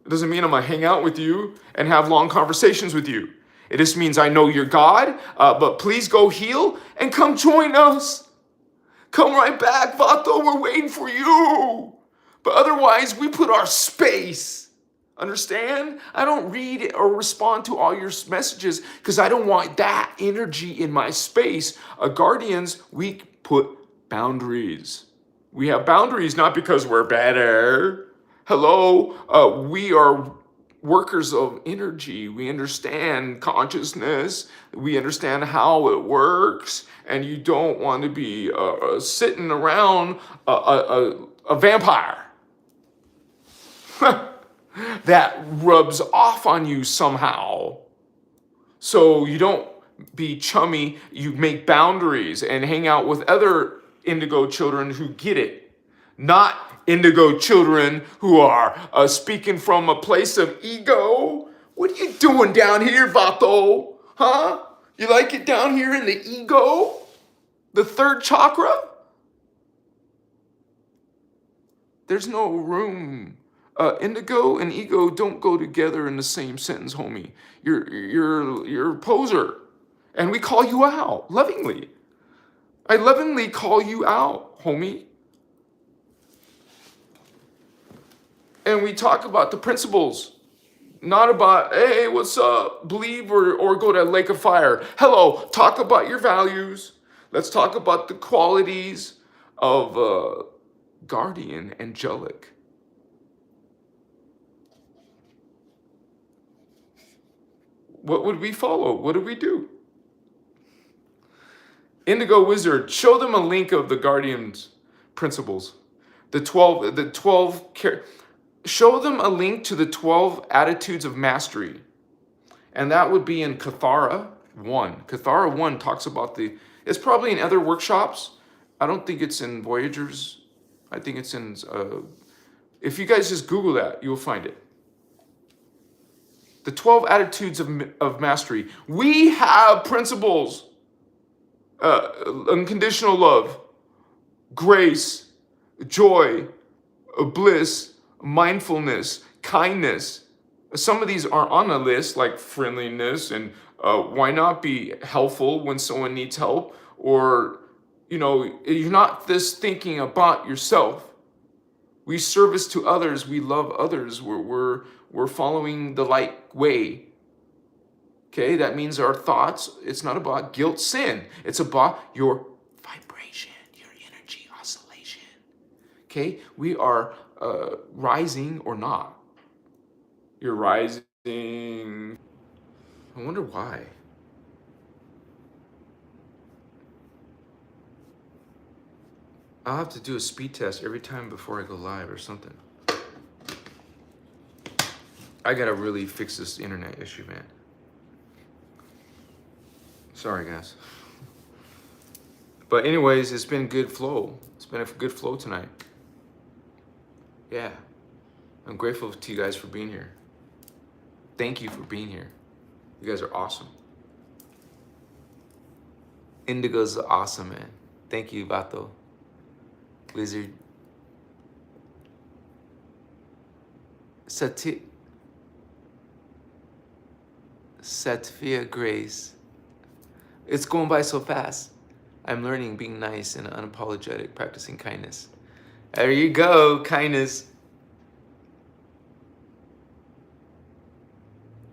Speaker 1: It doesn't mean I'm going to hang out with you and have long conversations with you. It just means I know you're God, but please go heal and come join us. Come right back, Vato, we're waiting for you. But otherwise, we put our space. Understand? I don't read or respond to all your messages because I don't want that energy in my space. Guardians, we put boundaries. We have boundaries not because we're better. Hello, we are workers of energy. We understand consciousness. We understand how it works. And you don't want to be sitting around a vampire that rubs off on you somehow. So you don't be chummy. You make boundaries and hang out with other indigo children who get it. Not indigo children who are speaking from a place of ego. What are you doing down here, Vato? Huh? You like it down here in the ego? The third chakra? There's no room. Indigo and ego don't go together in the same sentence, homie. You're a poser. And we call you out lovingly. I lovingly call you out, homie. And we talk about the principles. Not about, hey, what's up? Believe or go to a lake of fire. Hello, talk about your values. Let's talk about the qualities of guardian, angelic. What would we follow? What do we do? Indigo Wizard, show them a link of the guardian's principles. Show them a link to the 12 attitudes of mastery. And that would be in Cathara 1. Cathara 1 talks about it's probably in other workshops. I don't think it's in Voyagers. I think it's in, if you guys just Google that, you'll find it. The 12 attitudes of mastery. We have principles. Unconditional love. grace, joy, bliss, mindfulness, kindness. Some of these are on the list, like friendliness and why not be helpful when someone needs help, or you're not just thinking about yourself. We service to others. We love others. We're following the light way. Okay, that means our thoughts. It's not about guilt, sin. It's about your vibration, your energy oscillation. Okay, we are rising or not. You're rising. I wonder why. I'll have to do a speed test every time before I go live or something. I gotta really fix this internet issue, man. Sorry, guys. But anyways, it's been good flow. It's been a good flow tonight. Yeah. I'm grateful to you guys for being here. Thank you for being here. You guys are awesome. Indigo's awesome, man. Thank you, Vato. Wizard. Satvia Grace. It's going by so fast. I'm learning being nice and unapologetic, practicing kindness. There you go, kindness.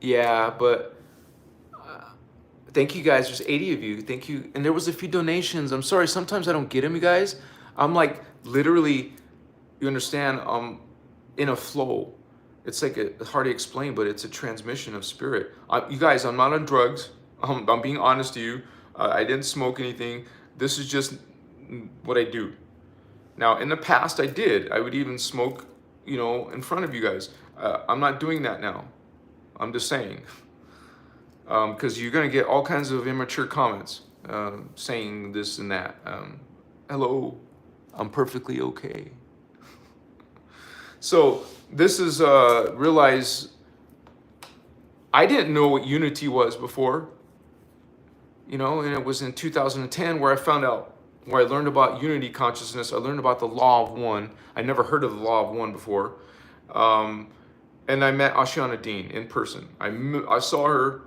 Speaker 1: Yeah, but thank you guys. There's 80 of you. Thank you. And there was a few donations. I'm sorry. Sometimes I don't get them, you guys. I'm like literally, you understand, in a flow. It's like it's hard to explain, but it's a transmission of spirit. You guys, I'm not on drugs. I'm being honest to you. I didn't smoke anything. This is just what I do. Now, in the past, I did. I would even smoke, in front of you guys. I'm not doing that now. I'm just saying. Because you're going to get all kinds of immature comments saying this and that. Hello, I'm perfectly okay. So this is realize I didn't know what unity was before, and it was in 2010 where I found out, where I learned about unity consciousness. I learned about the law of one. I never heard of the law of one before. And I met Ashiana Dean in person. I saw her.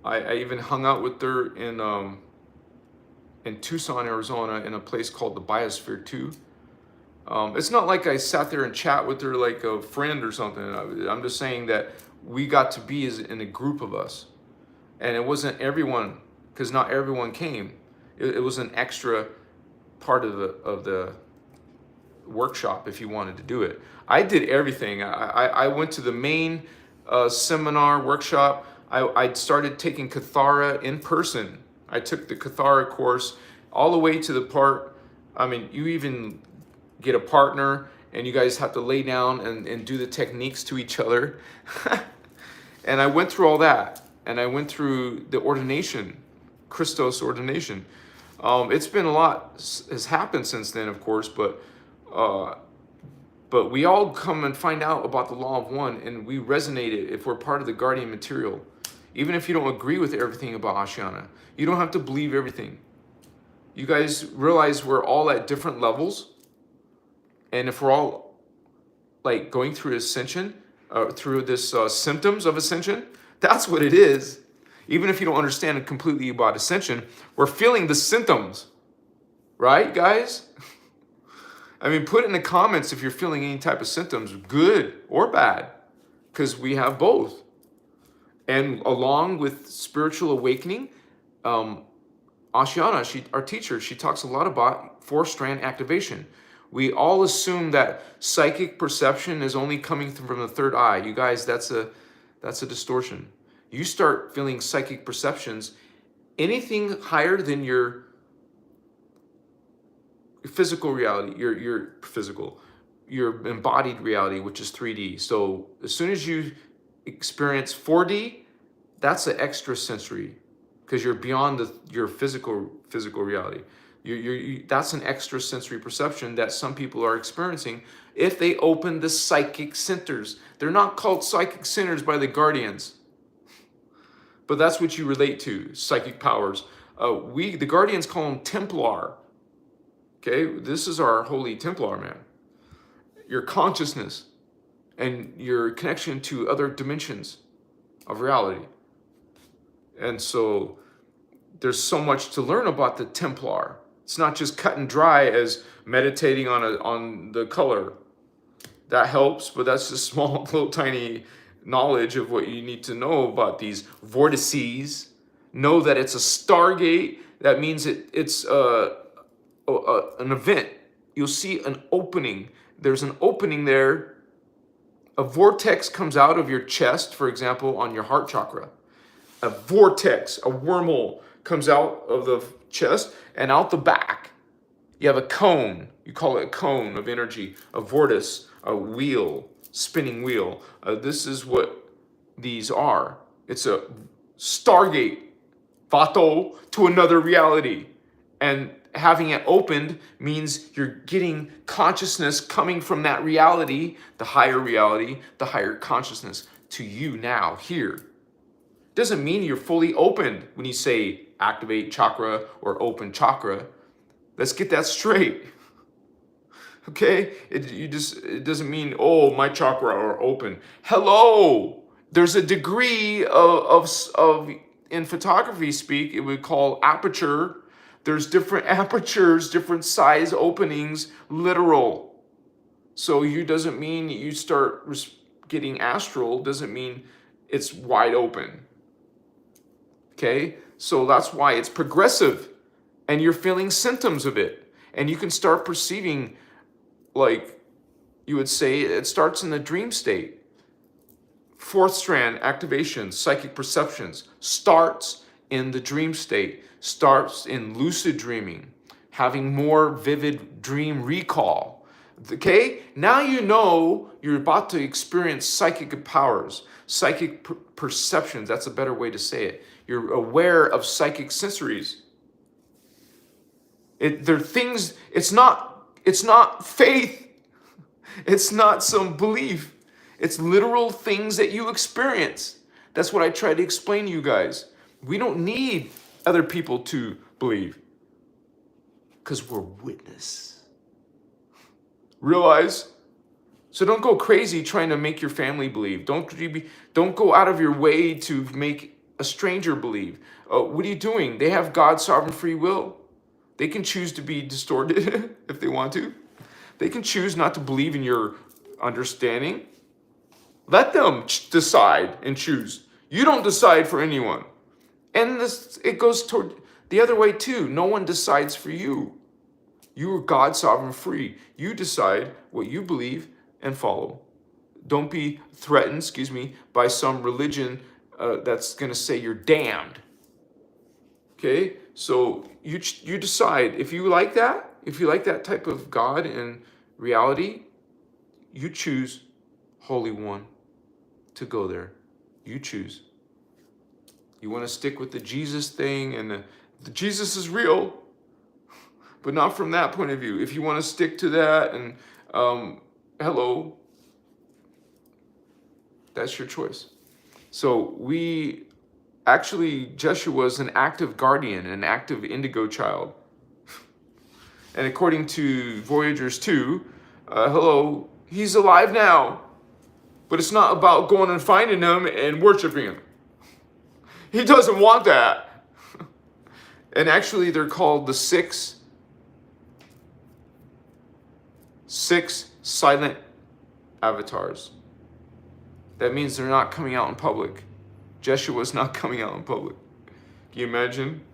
Speaker 1: I even hung out with her in Tucson, Arizona, in a place called the Biosphere 2. It's not like I sat there and chat with her like a friend or something. I'm just saying that we got to be in a group of us. And it wasn't everyone, because not everyone came. It was an extra part of the workshop if you wanted to do it. I did everything. I went to the main seminar workshop. I started taking Kathara in person. I took the Kathara course all the way to the part, you even get a partner and you guys have to lay down and do the techniques to each other. And I went through all that. And I went through the ordination, Christos ordination. It's been a lot has happened since then, of course, but we all come and find out about the law of one, and we resonate it if we're part of the guardian material. Even if you don't agree with everything about Ashiana, you don't have to believe everything. You guys realize we're all at different levels, and if we're all like going through ascension, through this symptoms of ascension, that's what it is. Even if you don't understand it completely about ascension, we're feeling the symptoms, right, guys? Put in the comments if you're feeling any type of symptoms, good or bad, because we have both. And along with spiritual awakening, Ashiana, our teacher, she talks a lot about 4-strand activation. We all assume that psychic perception is only coming from the third eye. You guys, that's a distortion. You start feeling psychic perceptions, anything higher than your physical reality, your embodied reality, which is 3D. So as soon as you experience 4D, that's an extra sensory, because you're beyond your physical reality. That's an extra sensory perception that some people are experiencing if they open the psychic centers. They're not called psychic centers by the guardians, but that's what you relate to, psychic powers. The guardians call them Templar. Okay, this is our Holy Templar, man. Your consciousness and your connection to other dimensions of reality. And so there's so much to learn about the Templar. It's not just cut and dry as meditating on the color. That helps, but that's just small, little tiny knowledge of what you need to know about these vortices. Know that it's a stargate. That means it's an event. You'll see an opening. There's an opening there. A vortex comes out of your chest, for example, on your heart chakra. A vortex, a wormhole comes out of the chest and out the back. You have a cone. You call it a cone of energy, a vortice, a wheel, spinning wheel. This is what these are. It's a stargate, vato, to another reality. And having it opened means you're getting consciousness coming from that reality, the higher consciousness to you now, here. Doesn't mean you're fully opened when you say activate chakra or open chakra. Let's get that straight. Okay? It doesn't mean, oh, my chakra are open. Hello! There's a degree of in photography speak, it would call aperture. There's different apertures, different size openings, literal. So you doesn't mean you start getting astral, doesn't mean it's wide open. Okay? So that's why it's progressive and you're feeling symptoms of it. And you can start perceiving, like you would say, it starts in the dream state. Fourth strand, activation, psychic perceptions, starts in the dream state, starts in lucid dreaming, having more vivid dream recall. Okay? Now you know you're about to experience psychic powers, psychic perceptions. That's a better way to say it. You're aware of psychic sensories. They're things, it's not faith. It's not some belief. It's literal things that you experience. That's what I try to explain to you guys. We don't need other people to believe because we're witness. Realize? So don't go crazy trying to make your family believe. Don't go out of your way to make a stranger believe. What are you doing? They have God's sovereign free will. They can choose to be distorted if they want to. They can choose not to believe in your understanding. Let them decide and choose. You don't decide for anyone. And it goes toward the other way too. No one decides for you. You are God sovereign free. You decide what you believe and follow. Don't be threatened, by some religion that's going to say you're damned. Okay? So you decide if you like that, type of God and reality, you choose, Holy One, to go there. You choose. You want to stick with the Jesus thing, and the Jesus is real, but not from that point of view. If you want to stick to that, and hello, that's your choice. So Jeshua is an active guardian, an active indigo child. And according to Voyagers 2, hello, he's alive now. But it's not about going and finding him and worshiping him. He doesn't want that. And actually, they're called the six silent avatars. That means they're not coming out in public. Jeshua's not coming out in public. Can you imagine?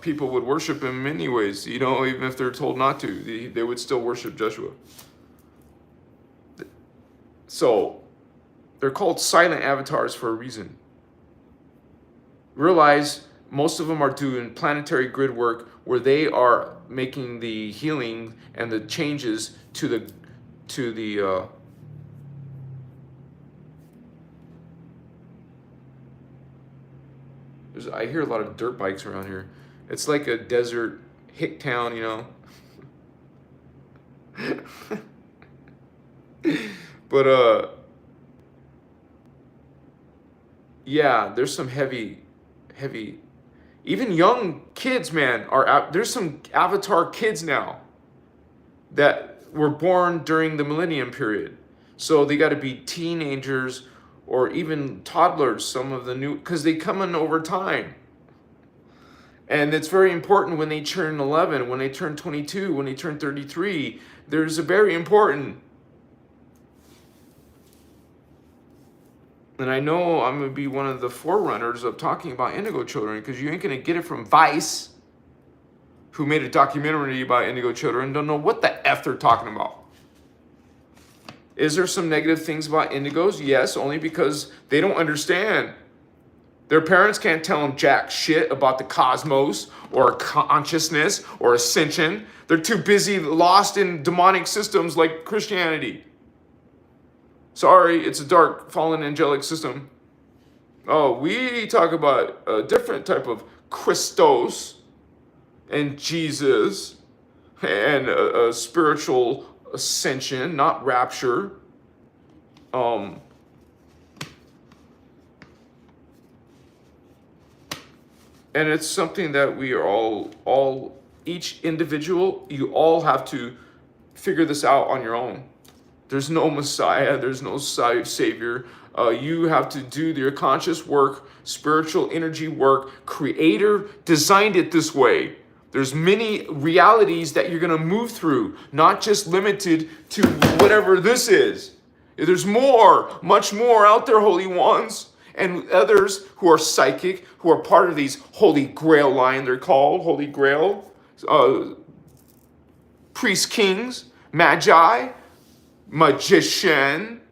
Speaker 1: People would worship him anyways, even if they're told not to. They would still worship Jeshua. So, they're called silent avatars for a reason. Realize most of them are doing planetary grid work where they are making the healing and the changes to the I hear a lot of dirt bikes around here. It's like a desert hick town, But yeah, there's some heavy. Even young kids, man, there's some avatar kids now that were born during the millennium period. So they got to be teenagers or even toddlers, some of the new, because they come in over time. And it's very important when they turn 11, when they turn 22, when they turn 33. There's a very important. And I know I'm going to be one of the forerunners of talking about indigo children, because you ain't going to get it from Vice, who made a documentary about indigo children, don't know what the F they're talking about. Is there some negative things about indigos? Yes, only because they don't understand. Their parents can't tell them jack shit about the cosmos or consciousness or ascension. They're too busy lost in demonic systems like Christianity. Sorry, it's a dark, fallen angelic system. Oh, we talk about a different type of Christos and Jesus and a spiritual ascension, not rapture. And it's something that we are all each individual, you all have to figure this out on your own. There's no Messiah, there's no Savior. You have to do your conscious work, spiritual energy work. Creator designed it this way. There's many realities that you're going to move through, not just limited to whatever this is. There's more, much more out there, holy ones. And others who are psychic, who are part of these Holy Grail line, they're called Holy Grail, priest kings, magi, magician,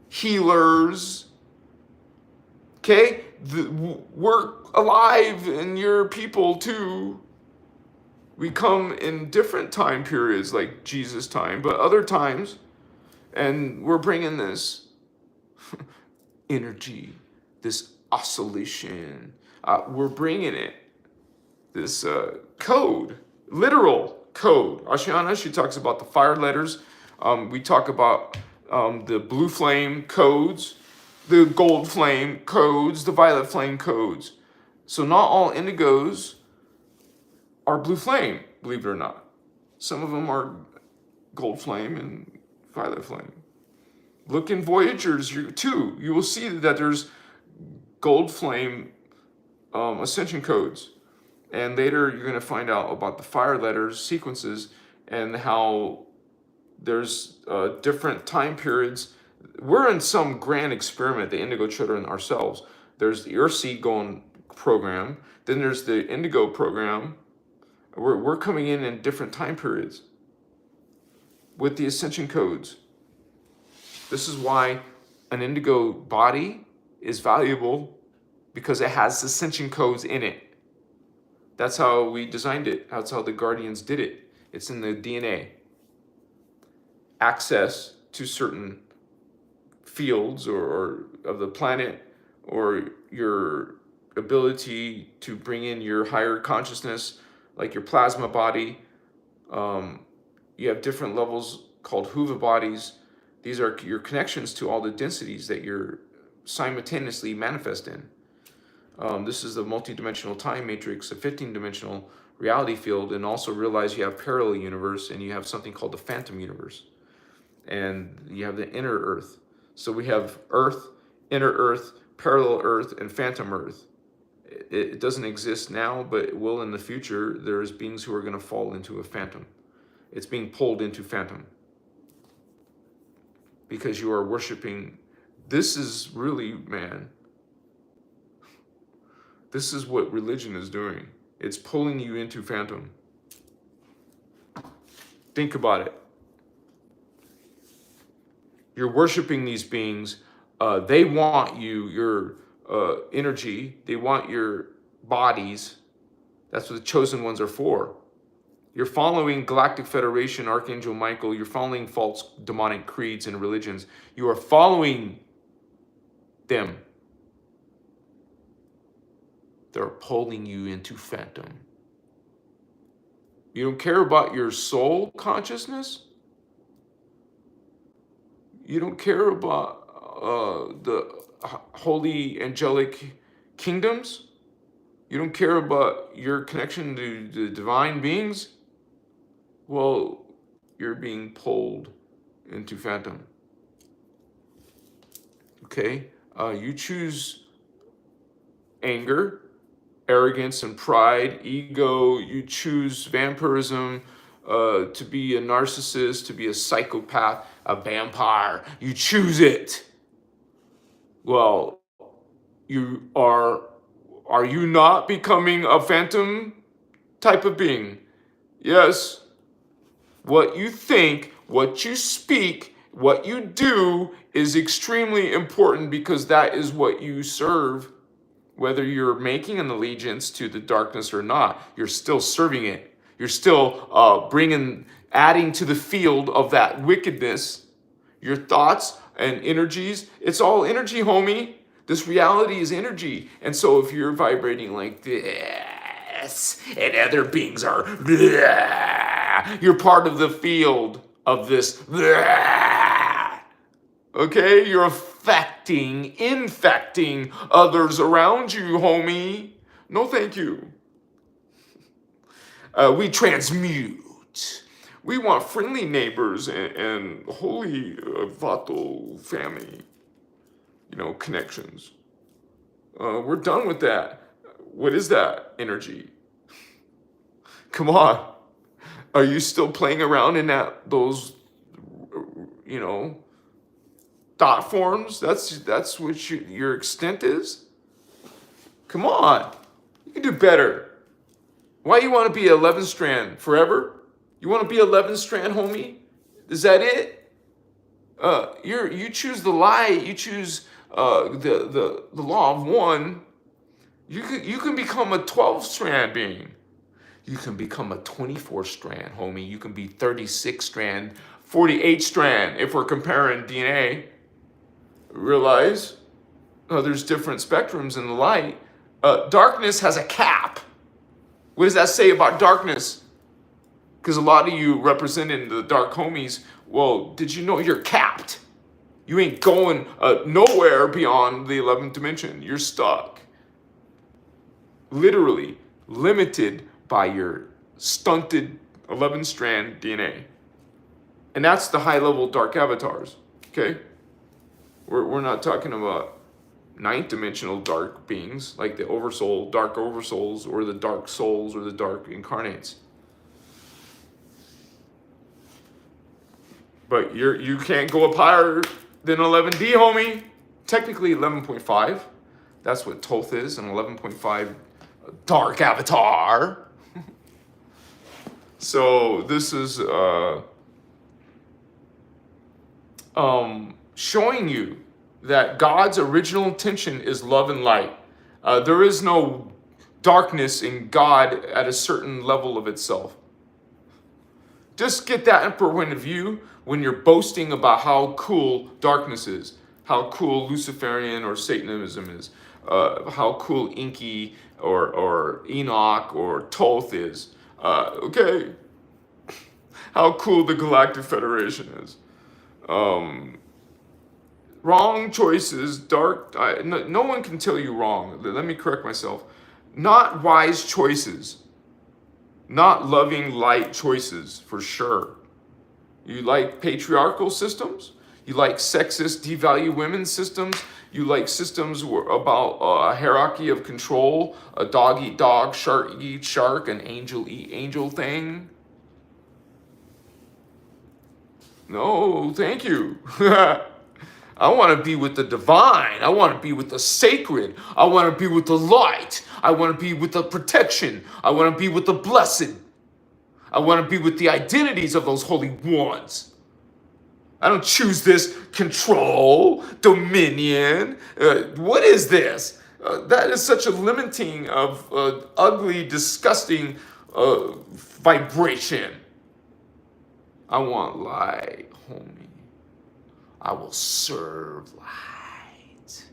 Speaker 1: healers. Okay? We're alive and you're people too. We come in different time periods like Jesus' time, but other times, and we're bringing this energy, this oscillation. We're bringing it, this code, literal code. Ashiana, she talks about the fire letters. We talk about the blue flame codes, the gold flame codes, the violet flame codes. So not all indigos are blue flame, believe it or not. Some of them are gold flame and violet flame. Look in Voyagers too. You will see that there's gold flame ascension codes. And later you're going to find out about the fire letters sequences and how there's different time periods. We're in some grand experiment, the Indigo children ourselves. There's the Earthseed going program. Then there's the Indigo program. We're coming in different time periods with the ascension codes. This is why an indigo body is valuable, because it has ascension codes in it. That's how we designed it. That's how the Guardians did it. It's in the DNA. Access to certain fields or of the planet, or your ability to bring in your higher consciousness, like your plasma body. You have different levels called Huva bodies. These are your connections to all the densities that you're simultaneously manifest in. This is the multidimensional time matrix, a 15-dimensional reality field, and also realize you have parallel universe and you have something called the phantom universe. And you have the inner earth. So we have earth, inner earth, parallel earth, and phantom earth. It doesn't exist now, but it will in the future. There's beings who are going to fall into a phantom. It's being pulled into phantom. Because you are worshiping. This is really, man, this is what religion is doing. It's pulling you into phantom. Think about it. You're worshiping these beings. They want you, your energy. They want your bodies. That's what the chosen ones are for. You're following Galactic Federation, Archangel Michael. You're following false demonic creeds and religions. You are following them. They're pulling you into phantom. You don't care about your soul consciousness? You don't care about the holy angelic kingdoms? You don't care about your connection to the divine beings? Well, you're being pulled into phantom. Okay? You choose anger, arrogance and pride, ego. You choose vampirism, to be a narcissist, to be a psychopath, a vampire. You choose it. Well, are you not becoming a phantom type of being? Yes. What you think, what you speak, what you do is extremely important, because that is what you serve. Whether you're making an allegiance to the darkness or not, you're still serving it. You're still adding to the field of that wickedness. Your thoughts and energies, it's all energy, homie. This reality is energy. And so if you're vibrating like this and other beings are, you're part of the field of this. Okay, you're infecting others around you, homie. No, thank you. We transmute. We want friendly neighbors and holy Vato family, connections. We're done with that. What is that energy? Come on. Are you still playing around in those, thought forms? That's what your extent is? Come on. You can do better. Why you want to be 11 strand forever? You want to be 11 strand, homie? Is that it? You choose the light. You choose the law of one. You can become a 12 strand being. You can become a 24 strand, homie. You can be 36 strand, 48 strand. If we're comparing DNA, realize there's different spectrums in the light. Darkness has a cap. What does that say about darkness? Because a lot of you representing the dark homies, well, did you know you're capped? You ain't going nowhere beyond the 11th dimension. You're stuck. Literally limited by your stunted 11-strand DNA. And that's the high-level dark avatars, okay? We're not talking about 9th-dimensional dark beings like the oversoul, dark oversouls, or the dark souls, or the dark incarnates. But you can't go up higher than 11D, homie. Technically 11.5. That's what Thoth is, an 11.5 dark avatar. So this is showing you that God's original intention is love and light. There is no darkness in God at a certain level of itself. Just get that in point of view when you're boasting about how cool darkness is, how cool Luciferian or Satanism is, how cool Inky or Enoch or Thoth is. Okay, how cool the Galactic Federation is. Wrong choices, dark. No one can tell you wrong. Let me correct myself. Not wise choices. Not loving light choices, for sure. You like patriarchal systems? You like sexist, devalue women systems? You like systems about a hierarchy of control, a dog eat dog, shark eat shark, an angel eat angel thing? No, thank you. I want to be with the divine. I want to be with the sacred. I want to be with the light. I want to be with the protection. I want to be with the blessed. I want to be with the identities of those holy ones. I don't choose this control, dominion. What is this? That is such a limiting of ugly, disgusting vibration. I want light, homie. I will serve light.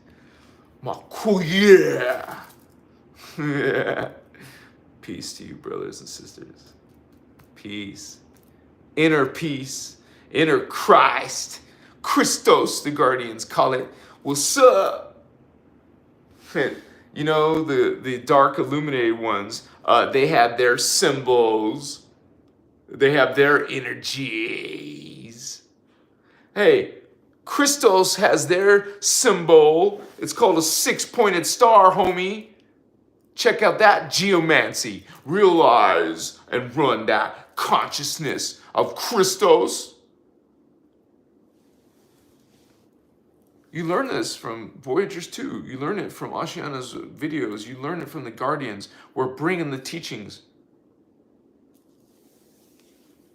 Speaker 1: Yeah. Peace to you, brothers and sisters. Peace. Inner peace. Inner Christ. Christos, the Guardians call it. What's up? You know, the dark illuminated ones, they have their symbols. They have their energies. Hey, Christos has their symbol. It's called a six-pointed star, homie. Check out that geomancy. Realize and run that consciousness of Christos. You learn this from Voyagers 2. You learn it from Ashiana's videos. You learn it from the Guardians. We're bringing the teachings.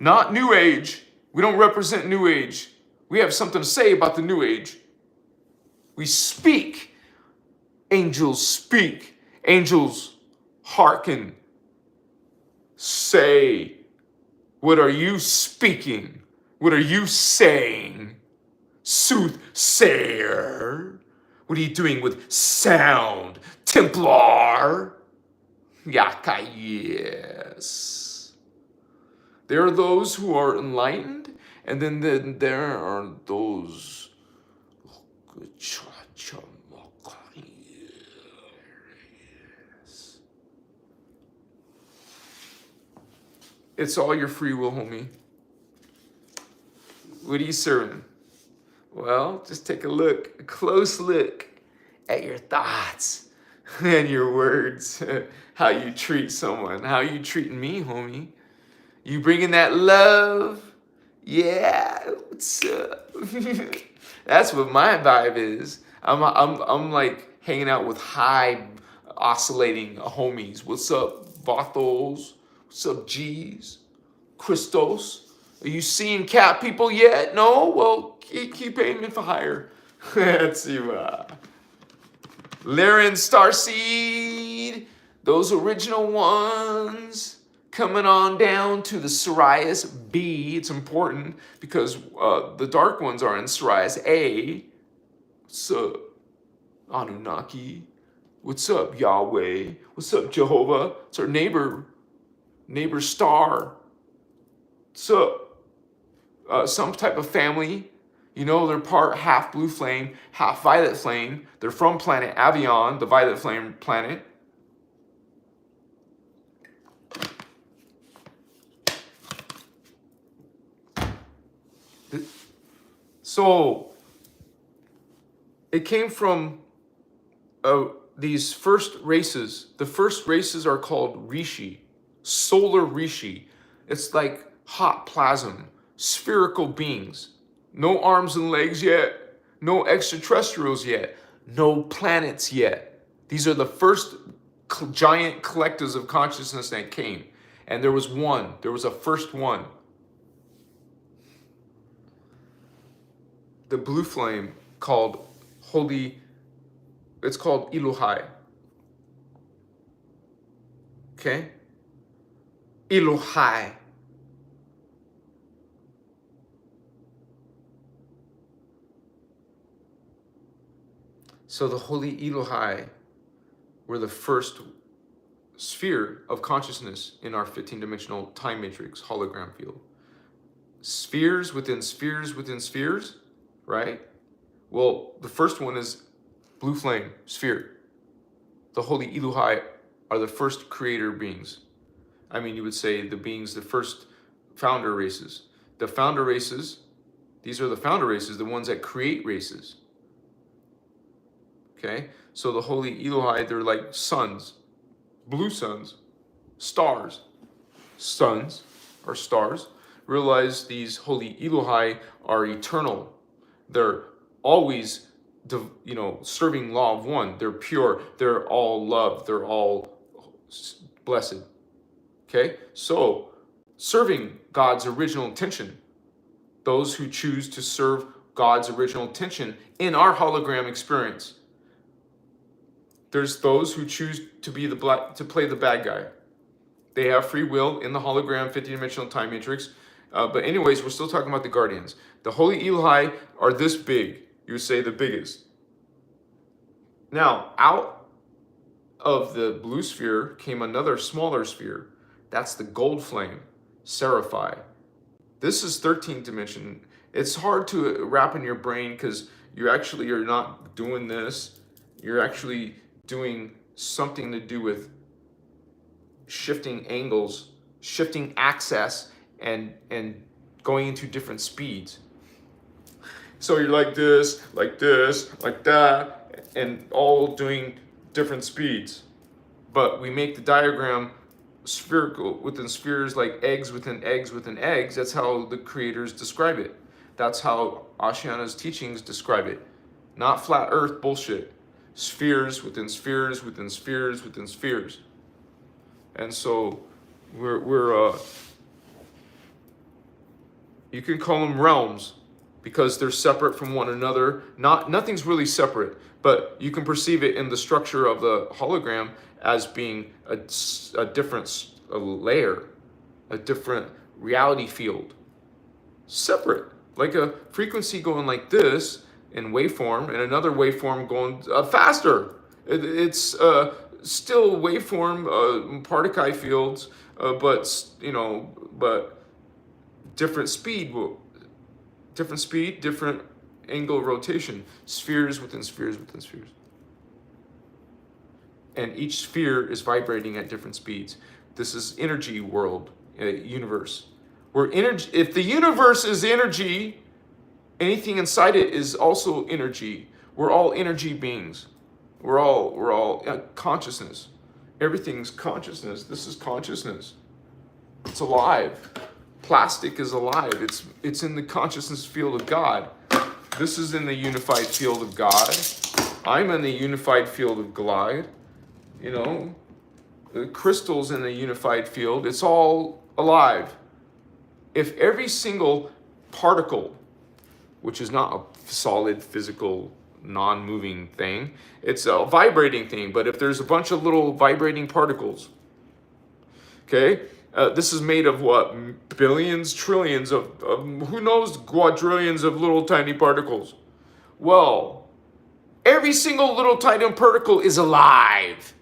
Speaker 1: Not New Age. We don't represent New Age. We have something to say about the New Age. We speak. Angels speak. Angels hearken. Say. What are you speaking? What are you saying? Soothsayer. What are you doing with sound? Templar. Yaka, yes. There are those who are enlightened, and then there are those. Yes. It's all your free will, homie. What are you serving? Well, just take a close look at your thoughts and your words, how you treat someone, how you treating me, homie. You bringing that love? Yeah, what's up? That's what my vibe is. I'm like hanging out with high oscillating homies. What's up, Vathos? What's up, G's? Christos? Are you seeing cat people yet? No? Well, keep aiming for higher. Let's see. Lyran Starseed. Those original ones. Coming on down to the Sirius B. It's important because the dark ones are in Sirius A. What's up, Anunnaki? What's up, Yahweh? What's up, Jehovah? It's our neighbor star. What's up? Some type of family. You know, they're part half blue flame, half violet flame. They're from planet Avion, the violet flame planet. So, it came from these first races. The first races are called Rishi, solar Rishi. It's like hot plasm, spherical beings. No arms and legs yet, no extraterrestrials yet, no planets yet. These are the first giant collectives of consciousness that came. And there was a first one. The blue flame called it's called Elohai. Okay? Elohai. So the holy Elohai were the first sphere of consciousness in our 15-dimensional time matrix hologram field. Spheres within spheres within spheres, right? Well, the first one is blue flame sphere. The holy Elohai are the first creator beings. I mean, you would say the beings, the first founder races. The founder races, these are the founder races, the ones that create races. Okay? So the holy Elohai, they're like suns, blue suns, stars. Suns are stars. Realize these holy Elohai are eternal. They're always, serving law of one. They're pure. They're all love. They're all blessed. Okay? So, serving God's original intention. Those who choose to serve God's original intention in our hologram experience. There's those who choose to be to play the bad guy. They have free will in the hologram 50-dimensional time matrix. But anyways, we're still talking about the guardians. The holy Elohai are this big. You would say the biggest. Now, out of the blue sphere came another smaller sphere. That's the gold flame, Seraphi. This is 13th dimension. It's hard to wrap in your brain because you actually are not doing this. You're actually doing something to do with shifting angles, shifting access, and going into different speeds. So you're like this, like that, and all doing different speeds. But we make the diagram spherical within spheres, like eggs within eggs within eggs. That's how the creators describe it. That's how Ashiana's teachings describe it. Not flat earth bullshit. Spheres within spheres within spheres within spheres. And so we're you can call them realms because they're separate from one another. Nothing's really separate, but you can perceive it in the structure of the hologram as being a different layer, a different reality field. Separate, like a frequency going like this in waveform and another waveform going faster. It's still waveform, particle fields, but different speed, different angle of rotation, spheres within spheres within spheres. And each sphere is vibrating at different speeds. This is energy world, universe. Where energy, if the universe is energy, anything inside it is also energy. We're all energy beings. We're all consciousness. Everything's consciousness. This is consciousness. It's alive. Plastic is alive. It's in the consciousness field of God. This is in the unified field of God. I'm in the unified field of God. You know, the crystals in the unified field. It's all alive. If every single particle, which is not a solid, physical, non-moving thing, it's a vibrating thing, but if there's a bunch of little vibrating particles, okay, this is made of what? Billions, trillions of who knows, quadrillions of little tiny particles. Well, every single little tiny particle is alive.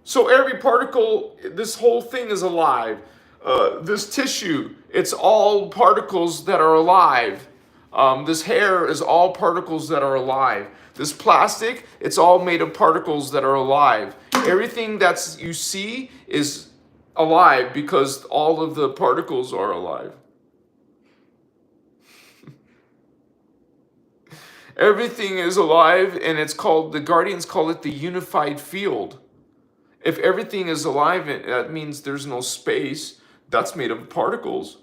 Speaker 1: So every particle, this whole thing is alive. This tissue, it's all particles that are alive. This hair is all particles that are alive. This plastic, it's all made of particles that are alive. Everything that's you see is alive because all of the particles are alive. Everything is alive, and it's called, the Guardians call it the unified field. If everything is alive, that means there's no space. That's made of particles.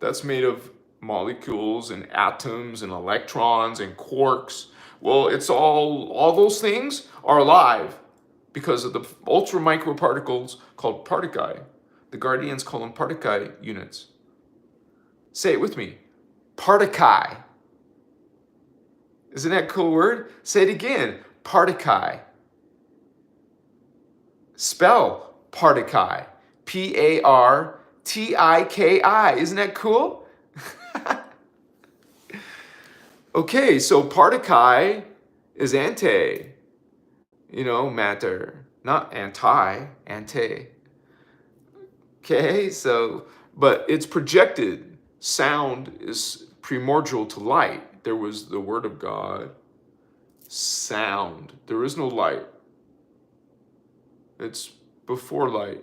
Speaker 1: That's made of molecules and atoms and electrons and quarks. Well, it's all those things are alive because of the ultra microparticles called particle. The Guardians call them particle units. Say it with me. Particle. Isn't that a cool word? Say it again. Particle. Spell particle. P-A-R-T-I-K-I. Isn't that cool? Okay, so particle is anti, matter. Not anti, anti. Okay, so, but it's projected. Sound is primordial to light. There was the word of God. Sound. There is no light. It's before light.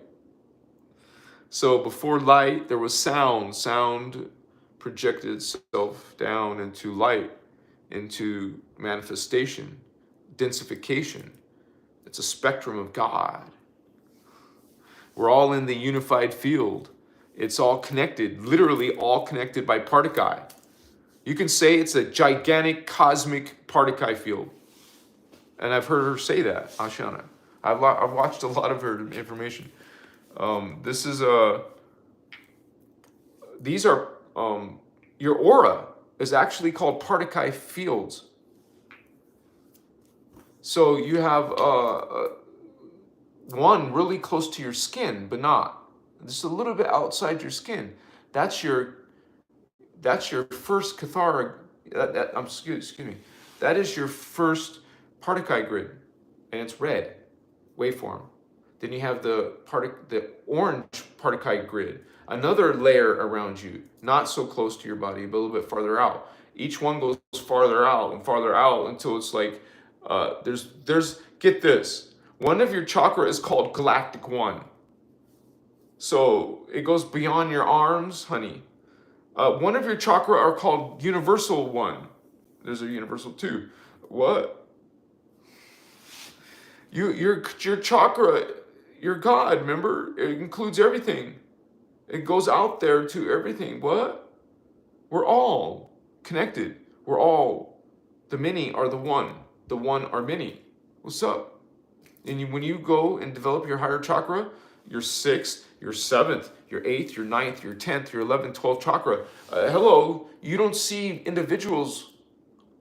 Speaker 1: So before light, there was sound. Sound projected itself down into light, into manifestation, densification. It's a spectrum of God. We're all in the unified field. It's all connected, literally all connected by particle. You can say it's a gigantic cosmic particle field. And I've heard her say that, Ashiana. I've watched a lot of her information. These are, your aura is actually called particle fields. So you have one really close to your skin, but not. Just a little bit outside your skin. That's your first cathar. Excuse me. That is your first particle grid, and it's red waveform. Then you have the orange particle grid, another layer around you, not so close to your body, but a little bit farther out. Each one goes farther out and farther out until it's like Get this. One of your chakra is called Galactic One. So it goes beyond your arms, honey. One of your chakra are called Universal One. There's a Universal Two. What? Your chakra, your God, remember? It includes everything. It goes out there to everything. What? We're all connected. We're all, the many are the one. The one are many. What's up? And when you go and develop your higher chakra, your 6th, your 7th, your 8th, your 9th, your 10th, your 11th, 12th chakra, hello, you don't see individuals.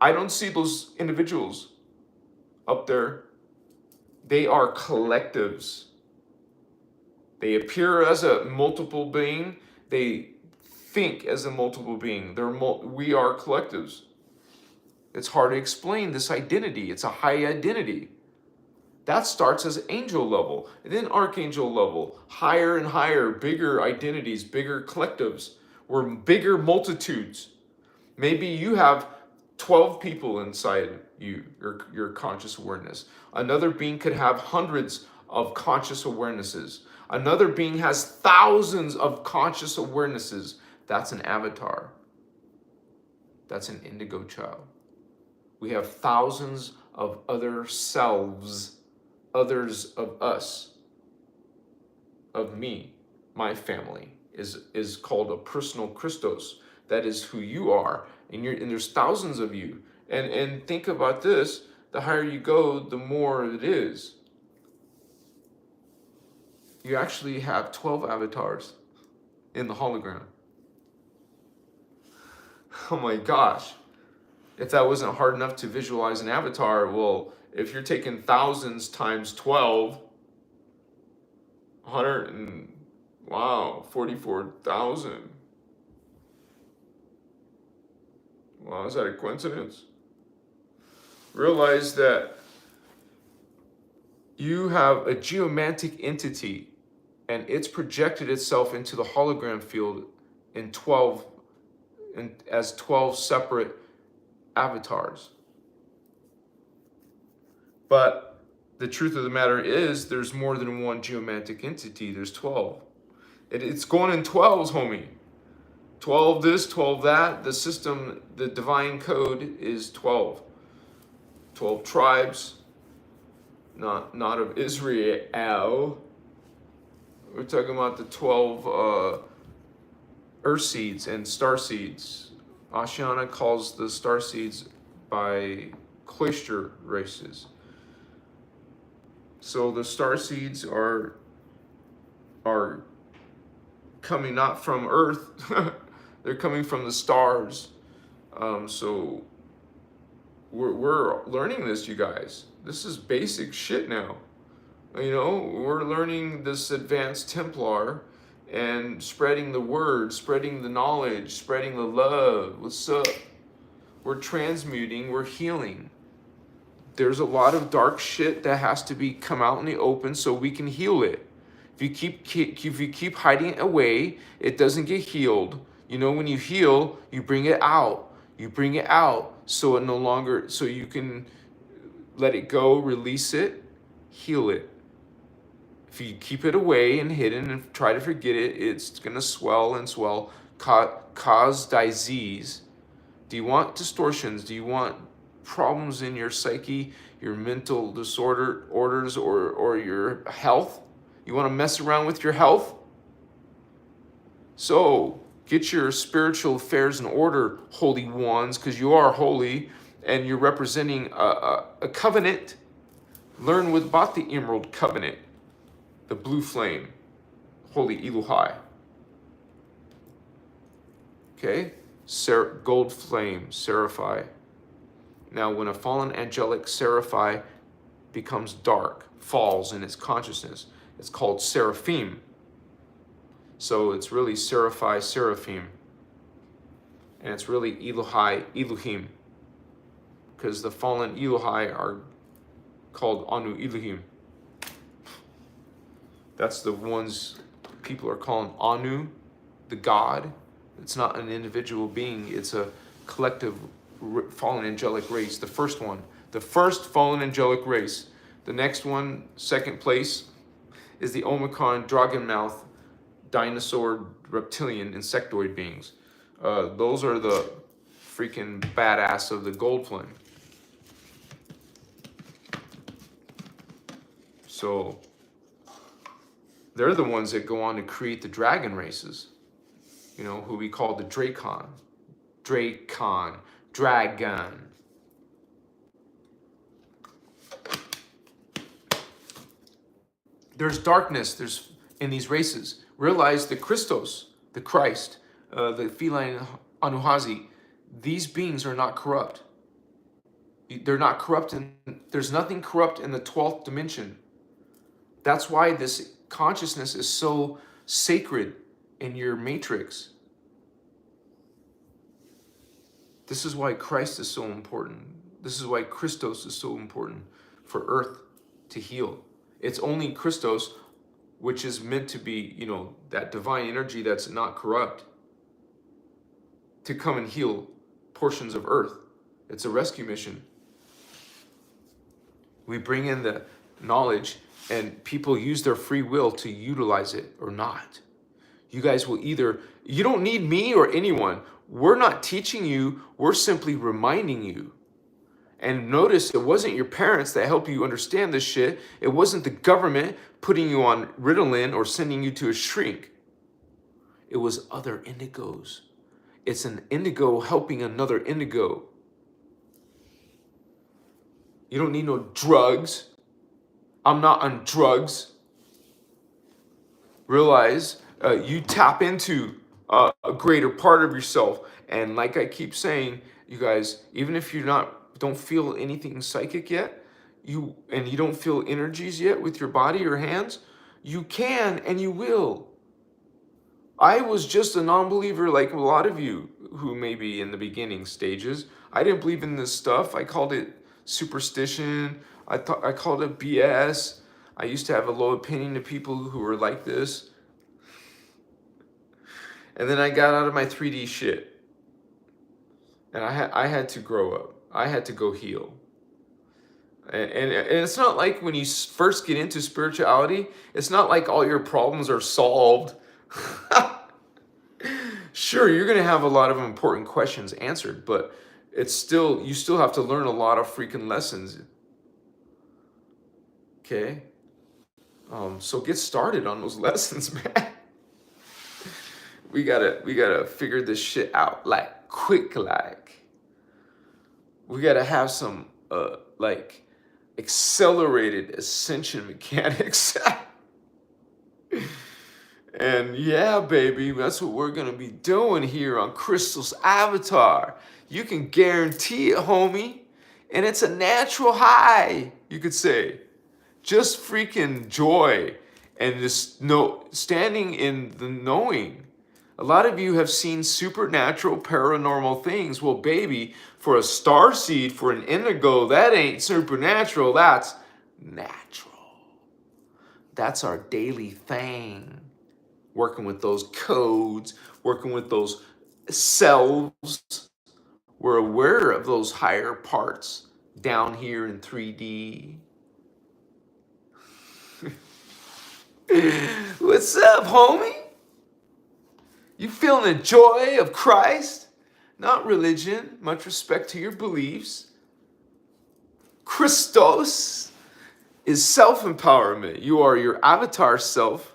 Speaker 1: I don't see those individuals up there. They are collectives. They appear as a multiple being. They think as a multiple being. We are collectives. It's hard to explain this identity. It's a high identity. That starts as angel level, and then archangel level, higher and higher, bigger identities, bigger collectives. We're bigger multitudes. Maybe you have 12 people inside you, your conscious awareness. Another being could have hundreds of conscious awarenesses. Another being has thousands of conscious awarenesses. That's an avatar. That's an indigo child. We have thousands of other selves, others of us, of me. My family is called a personal Christos. That is who you are, and there's thousands of you. And think about this: the higher you go, the more it is. You actually have 12 avatars in the hologram. Oh my gosh. If that wasn't hard enough to visualize an avatar, well, if you're taking thousands times 12, 44,000. Wow, is that a coincidence? Realize that you have a geomantic entity, and it's projected itself into the hologram field as 12 separate avatars. But the truth of the matter is there's more than one geomantic entity. There's 12. It's going in 12s, homie. 12 this, 12 that. The system, the divine code is 12. 12 tribes, not of Israel. We're talking about the 12 earth seeds and star seeds. Ashiana calls the star seeds by cloister races. So the star seeds are coming not from Earth, they're coming from the stars. So we're learning this, you guys. This is basic shit now. You know, we're learning this advanced Templar and spreading the word, spreading the knowledge, spreading the love. What's up? We're transmuting, we're healing. There's a lot of dark shit that has to come out in the open so we can heal it. If you keep hiding it away, it doesn't get healed. You know, when you heal, you bring it out. You bring it out so it no longer, so you can let it go, release it, heal it. If you keep it away and hidden and try to forget it, it's gonna swell and swell, cause disease. Do you want distortions? Do you want problems in your psyche, your mental orders, or your health? You want to mess around with your health? So get your spiritual affairs in order, holy ones, because you are holy and you're representing a covenant. Learn about the Emerald Covenant, the blue flame, holy Elohai. Okay? Gold flame, Seraphai. Now, when a fallen angelic Seraphai becomes dark, falls in its consciousness, it's called Seraphim. So it's really Seraphai, Seraphim. And it's really Elohai, Elohim. Because the fallen Elohai are called Anu Elohim. That's the ones people are calling Anu, the God. It's not an individual being, it's a collective fallen angelic race, the first one, The first fallen angelic race. The next one, second place, is the Omicron dragon-mouth dinosaur reptilian insectoid beings. Those are the freaking badass of the gold flame. So they're the ones that go on to create the dragon races, you know, who we call the Dracon, dragon. There's darkness, in these races. Realize the Christos, the Christ, the feline Anuhazi, these beings are not corrupt. They're not corrupt, and there's nothing corrupt in the 12th dimension. That's why this consciousness is so sacred in your matrix. This is why Christ is so important. This is why Christos is so important for Earth to heal. It's only Christos, which is meant to be, you know, that divine energy that's not corrupt, to come and heal portions of Earth. It's a rescue mission. We bring in the knowledge, and people use their free will to utilize it or not. You guys will either, you don't need me or anyone. We're not teaching you, we're simply reminding you. And notice, it wasn't your parents that helped you understand this shit. It wasn't the government putting you on Ritalin or sending you to a shrink. It was other indigos. It's an indigo helping another indigo. You don't need no drugs. I'm not on drugs. Realize you tap into a greater part of yourself. And like I keep saying, you guys, even if you're don't feel anything psychic yet, you don't feel energies yet with your body or hands, you can and you will. I was just a non-believer like a lot of you who may be in the beginning stages. I didn't believe in this stuff. I called it superstition. I called it BS. I used to have a low opinion of people who were like this. And then I got out of my 3D shit. And I had to grow up. I had to go heal. And it's not like when you first get into spirituality, it's not like all your problems are solved. Sure, you're going to have a lot of important questions answered, but it's still, you still have to learn a lot of freaking lessons. Okay? So get started on those lessons, man. We gotta figure this shit out like quick, like. We gotta have some like accelerated ascension mechanics. And yeah, baby, that's what we're gonna be doing here on Crystal's Avatar. You can guarantee it, homie. And it's a natural high, you could say. Just freaking joy and just standing in the knowing. A lot of you have seen supernatural, paranormal things. Well, baby, for a starseed, for an indigo, that ain't supernatural, that's natural. That's our daily thing. Working with those codes, working with those selves. We're aware of those higher parts down here in 3D. What's up, homie? You feeling the joy of Christ? Not religion. Much respect to your beliefs. Christos is self-empowerment. You are your avatar self.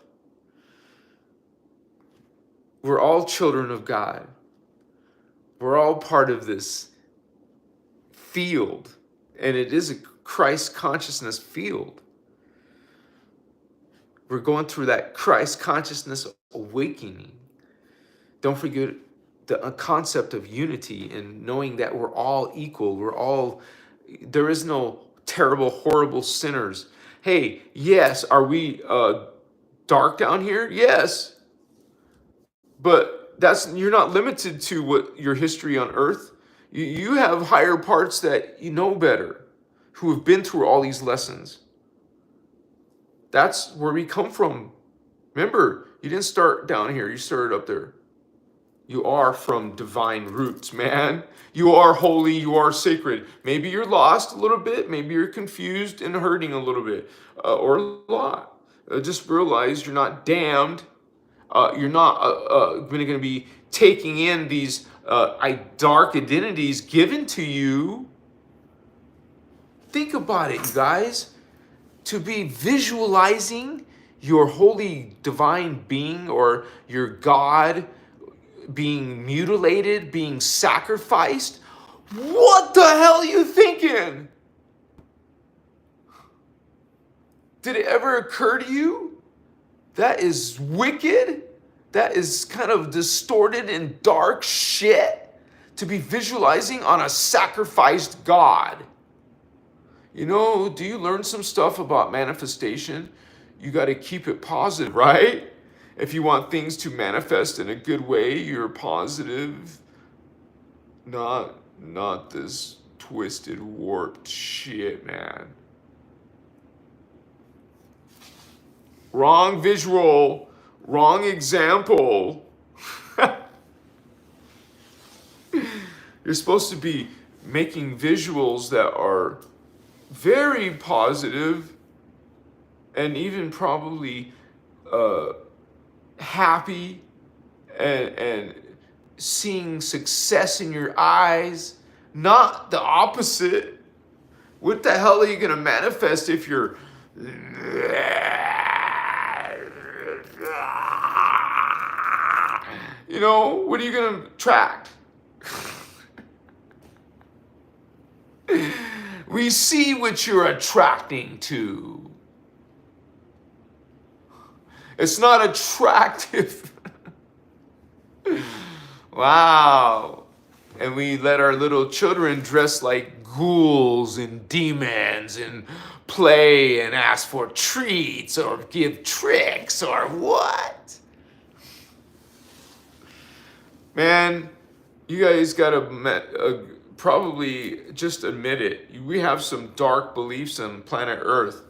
Speaker 1: We're all children of God. We're all part of this field. And it is a Christ consciousness field. We're going through that Christ consciousness awakening. Don't forget the concept of unity and knowing that we're all equal. There is no terrible, horrible sinners. Hey, yes, are we dark down here? Yes. But you're not limited to what your history on earth. You have higher parts that you know better, who have been through all these lessons. That's where we come from. Remember, you didn't start down here, you started up there. You are from divine roots, man. You are holy, you are sacred. Maybe you're lost a little bit, maybe you're confused and hurting a little bit, or a lot. Just realize you're not damned. You're not going to be taking in these dark identities given to you. Think about it, you guys. To be visualizing your holy divine being or your God being mutilated, being sacrificed. What the hell are you thinking? Did it ever occur to you? That is wicked. That is kind of distorted and dark shit to be visualizing on a sacrificed God. You know, do you learn some stuff about manifestation? You got to keep it positive, right? If you want things to manifest in a good way, you're positive. Not this twisted, warped shit, man. Wrong visual, wrong example. You're supposed to be making visuals that are very positive and even probably happy and seeing success in your eyes, not the opposite. What the hell are you going to manifest if you're... You know, what are you going to attract? We see what you're attracting to. It's not attractive. Wow. And we let our little children dress like ghouls and demons and play and ask for treats or give tricks or what? Man, you guys gotta probably just admit it. We have some dark beliefs on planet Earth.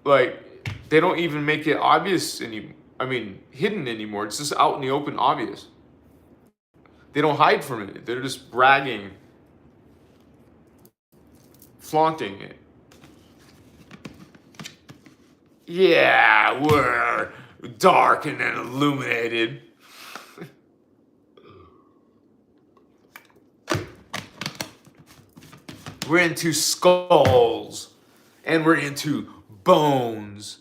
Speaker 1: Like, they don't even make it obvious hidden anymore. It's just out in the open, obvious. They don't hide from it. They're just bragging, flaunting it. Yeah, we're dark and then illuminated. We're into skulls and we're into bones.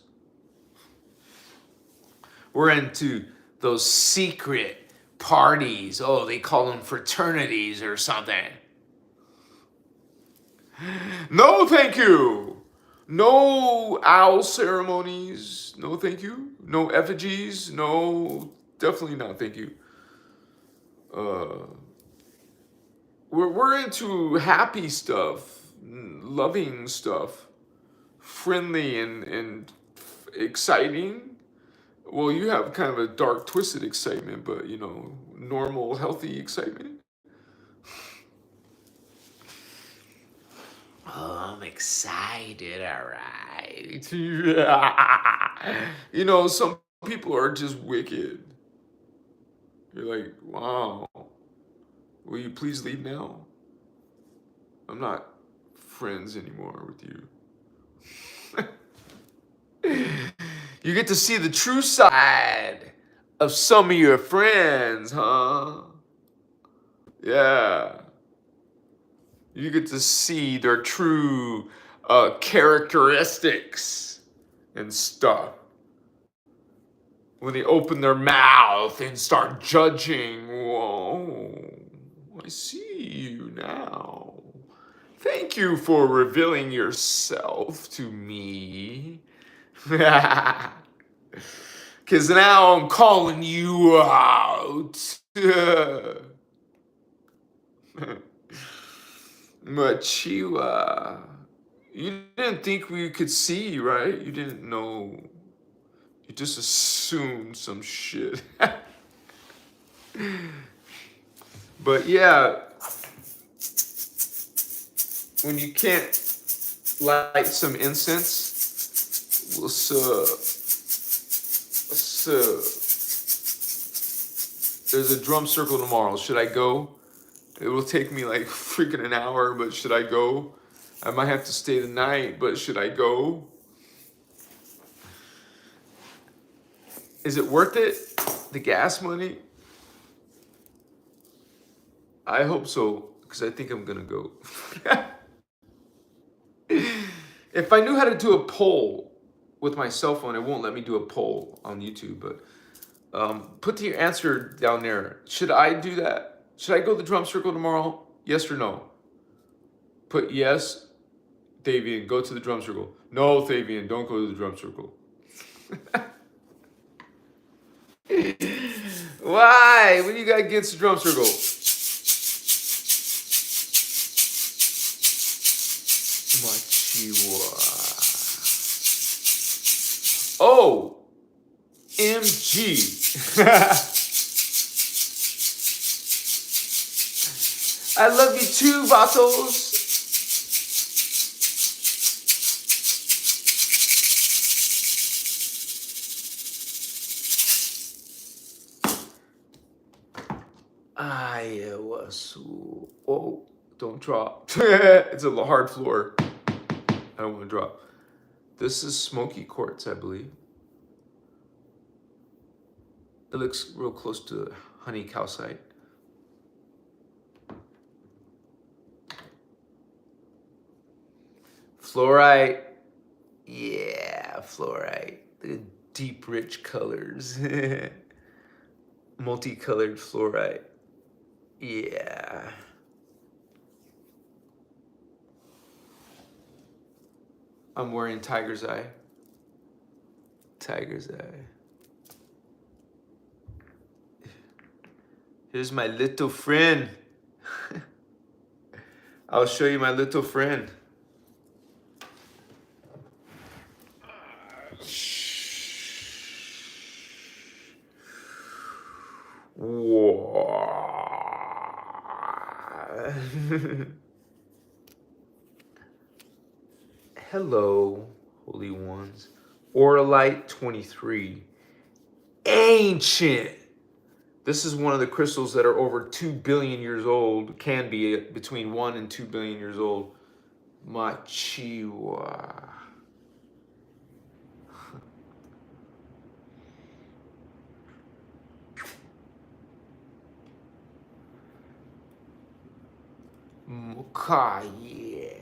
Speaker 1: We're into those secret parties. Oh, they call them fraternities or something. No, thank you. No owl ceremonies. No, thank you. No effigies. No, definitely not, thank you. We're into happy stuff, loving stuff, friendly and exciting. Well, you have kind of a dark, twisted excitement, but you know, normal, healthy excitement. Oh, I'm excited, all right. You know, some people are just wicked. You're like, wow, will you please leave now? I'm not friends anymore with you. You get to see the true side of some of your friends, huh? Yeah. You get to see their true characteristics and stuff. When they open their mouth and start judging, whoa, I see you now. Thank you for revealing yourself to me. Because now I'm calling you out. Machiwa. You didn't think we could see, right? You didn't know. You just assumed some shit. But yeah, when you can't light some incense, what's up? there's a drum circle tomorrow. Should I go? It will take me like freaking an hour, but should I go? I might have to stay the night, but should I go? Is it worth it? The gas money? I hope so, because I think I'm gonna go. If I knew how to do a poll with my cell phone, it won't let me do a poll on YouTube, but put your answer down there. Should I do that? Should I go to the drum circle tomorrow? Yes or no? Put yes, Thavian, go to the drum circle. No, Thavian, don't go to the drum circle. Why? What do you got against the drum circle? Oh, MG. I love you too, Vatos. Oh, don't drop. It's a hard floor. I don't want to drop. This is smoky quartz, I believe. It looks real close to honey calcite. Fluorite. Yeah, fluorite. The deep, rich colors. Multicolored fluorite. Yeah. I'm wearing Tiger's Eye. Tiger's Eye. Here's my little friend. I'll show you my little friend. Hello, holy ones. Oralite 23. Ancient. This is one of the crystals that are over 2 billion years old. Can be between 1 and 2 billion years old. Machiwa. Muka, yeah.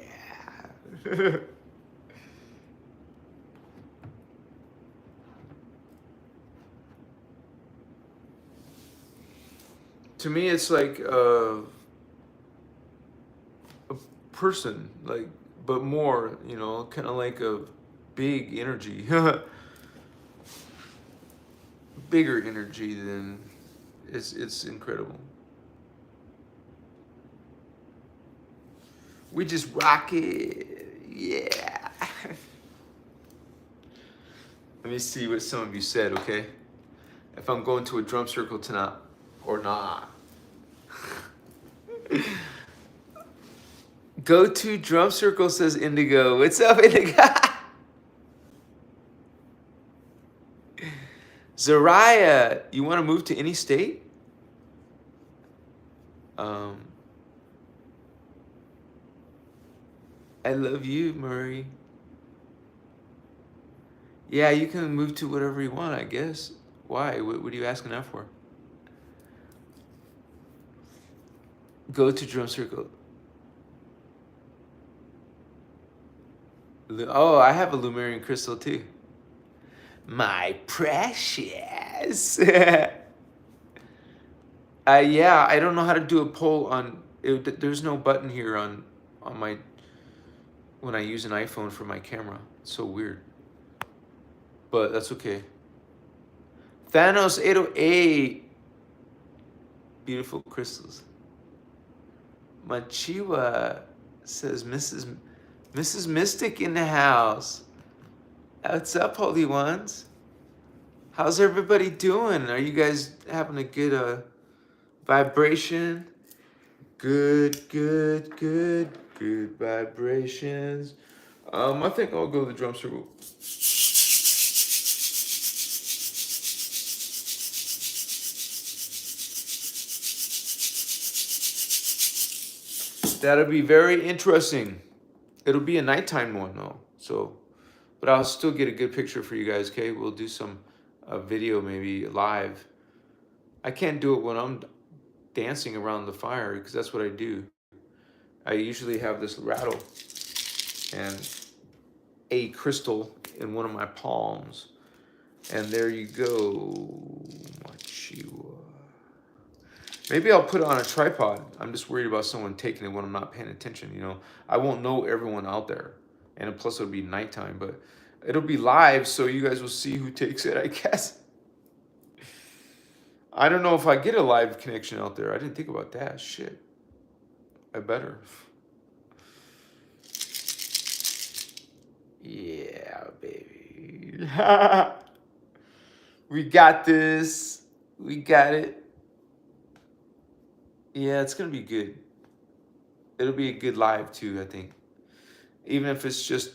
Speaker 1: To me, it's like a person, like, but more, you know, kind of like a big energy, bigger energy than it's incredible. We just rock it, yeah. Let me see what some of you said, okay? If I'm going to a drum circle tonight or not. Go to drum circle, says Indigo. What's up, Indigo? Zariah, you want to move to any state? I love you, Murray. Yeah, you can move to whatever you want, I guess. Why? What are you asking that for? Go to drum circle. Oh, I have a Lumerian crystal too. My precious. Yeah, I don't know how to do a poll on it. There's no button here on my when I use an iPhone for my camera. It's so weird. But that's okay. Thanos 808. Beautiful crystals. Machiwa says Mrs. Mystic in the house. What's up, holy ones? How's everybody doing? Are you guys having a good vibration? Good vibrations. I think I'll go to the drum circle. That'll be very interesting. It'll be a nighttime one though, so, but I'll still get a good picture for you guys. Okay, we'll do some video maybe live. I can't do it when I'm dancing around the fire because that's what I do. I usually have this rattle and a crystal in one of my palms, and there you go. Maybe I'll put it on a tripod. I'm just worried about someone taking it when I'm not paying attention, you know. I won't know everyone out there. And plus it'll be nighttime, but it'll be live, so you guys will see who takes it, I guess. I don't know if I get a live connection out there. I didn't think about that. Shit. I better. Yeah, baby. We got this. We got it. Yeah, it's going to be good. It'll be a good live too, I think. Even if it's just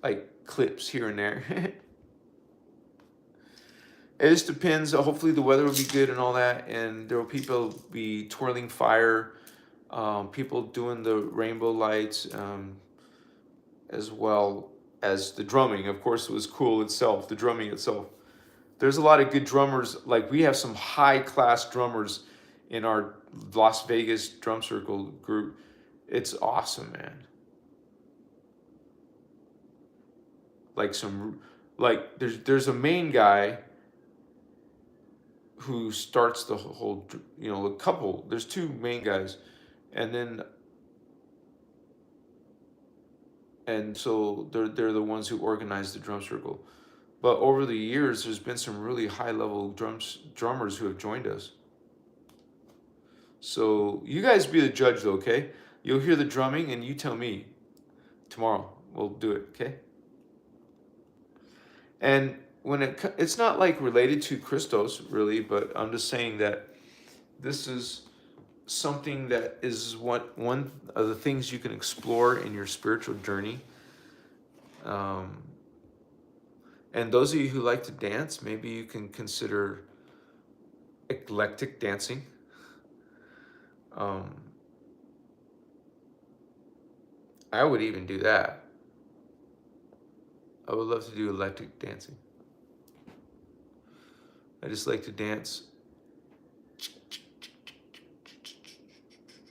Speaker 1: like clips here and there. It just depends. Hopefully the weather will be good and all that. And there will people be twirling fire. People doing the rainbow lights. As well as the drumming. Of course, it was cool itself, the drumming itself. There's a lot of good drummers. Like, we have some high-class drummers in our Las Vegas drum circle group. It's awesome, man. Like there's a main guy who starts the whole, you know, a couple. There's two main guys, and so they're the ones who organize the drum circle. But over the years, there's been some really high-level drummers who have joined us. So you guys be the judge, though, okay? You'll hear the drumming, and you tell me tomorrow. We'll do it, okay? And when it's not like related to Christos, really, but I'm just saying that this is something that is one of the things you can explore in your spiritual journey. And those of you who like to dance, maybe you can consider eclectic dancing. I would even do that. I would love to do eclectic dancing. I just like to dance.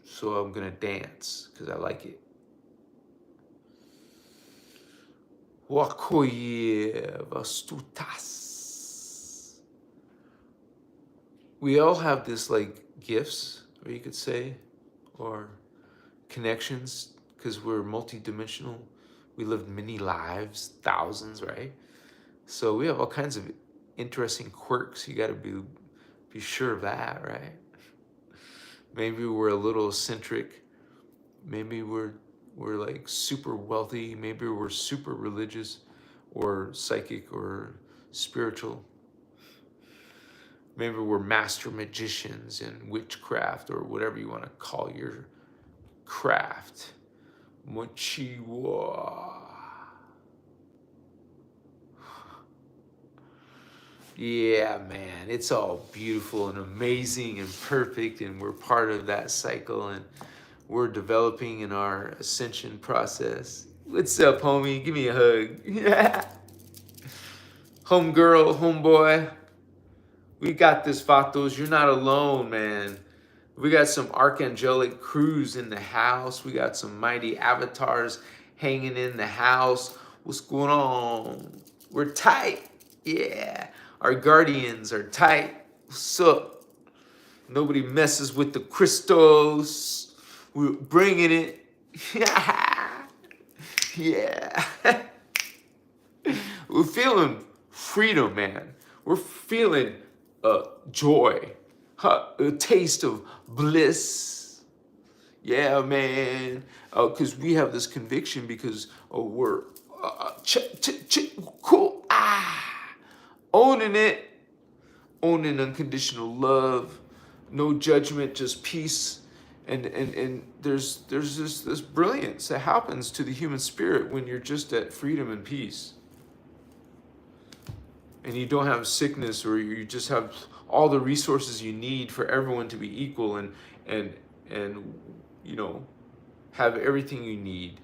Speaker 1: So I'm gonna dance because I like it. We all have this like gifts, or you could say, or connections, because we're multidimensional. We live many lives, thousands, right? So we have all kinds of interesting quirks. You got to be sure of that, right? Maybe we're a little eccentric. Maybe we're like super wealthy. Maybe we're super religious or psychic or spiritual. Maybe we're master magicians in witchcraft or whatever you want to call your craft. Mochiwa. Yeah, man, it's all beautiful and amazing and perfect, and we're part of that cycle, and we're developing in our ascension process. What's up, homie? Give me a hug. Yeah. Homegirl, homeboy. We got this, Vatos. You're not alone, man. We got some archangelic crews in the house. We got some mighty avatars hanging in the house. What's going on? We're tight. Yeah. Our guardians are tight. What's up? Nobody messes with the Christos. We're bringing it. Yeah. We're feeling freedom, man. We're feeling joy. A taste of bliss. Yeah, man. Because we have this conviction because we're cool. Owning it. Owning unconditional love. No judgment, just peace. And there's this brilliance that happens to the human spirit when you're just at freedom and peace. And you don't have sickness, or you just have all the resources you need for everyone to be equal, and you know, have everything you need.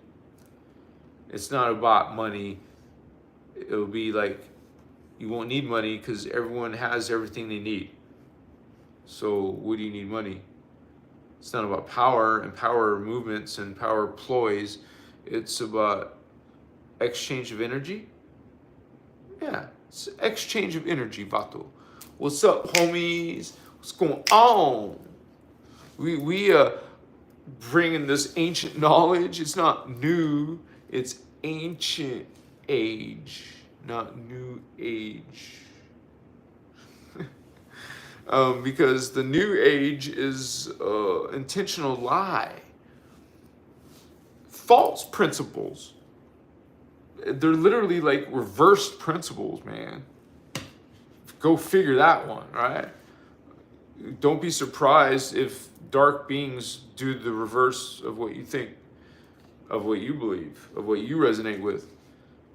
Speaker 1: It's not about money. It'll be like you won't need money because everyone has everything they need. So what do you need money? It's not about power and power movements and power ploys. It's about exchange of energy. Yeah, it's exchange of energy, Vato. What's up, homies? What's going on? We bringing this ancient knowledge. It's not new. It's ancient age, not new age. Because the new age is intentional lie, false principles. They're literally like reversed principles, man. Go figure that one, right? Don't be surprised if dark beings do the reverse of what you think, of what you believe, of what you resonate with.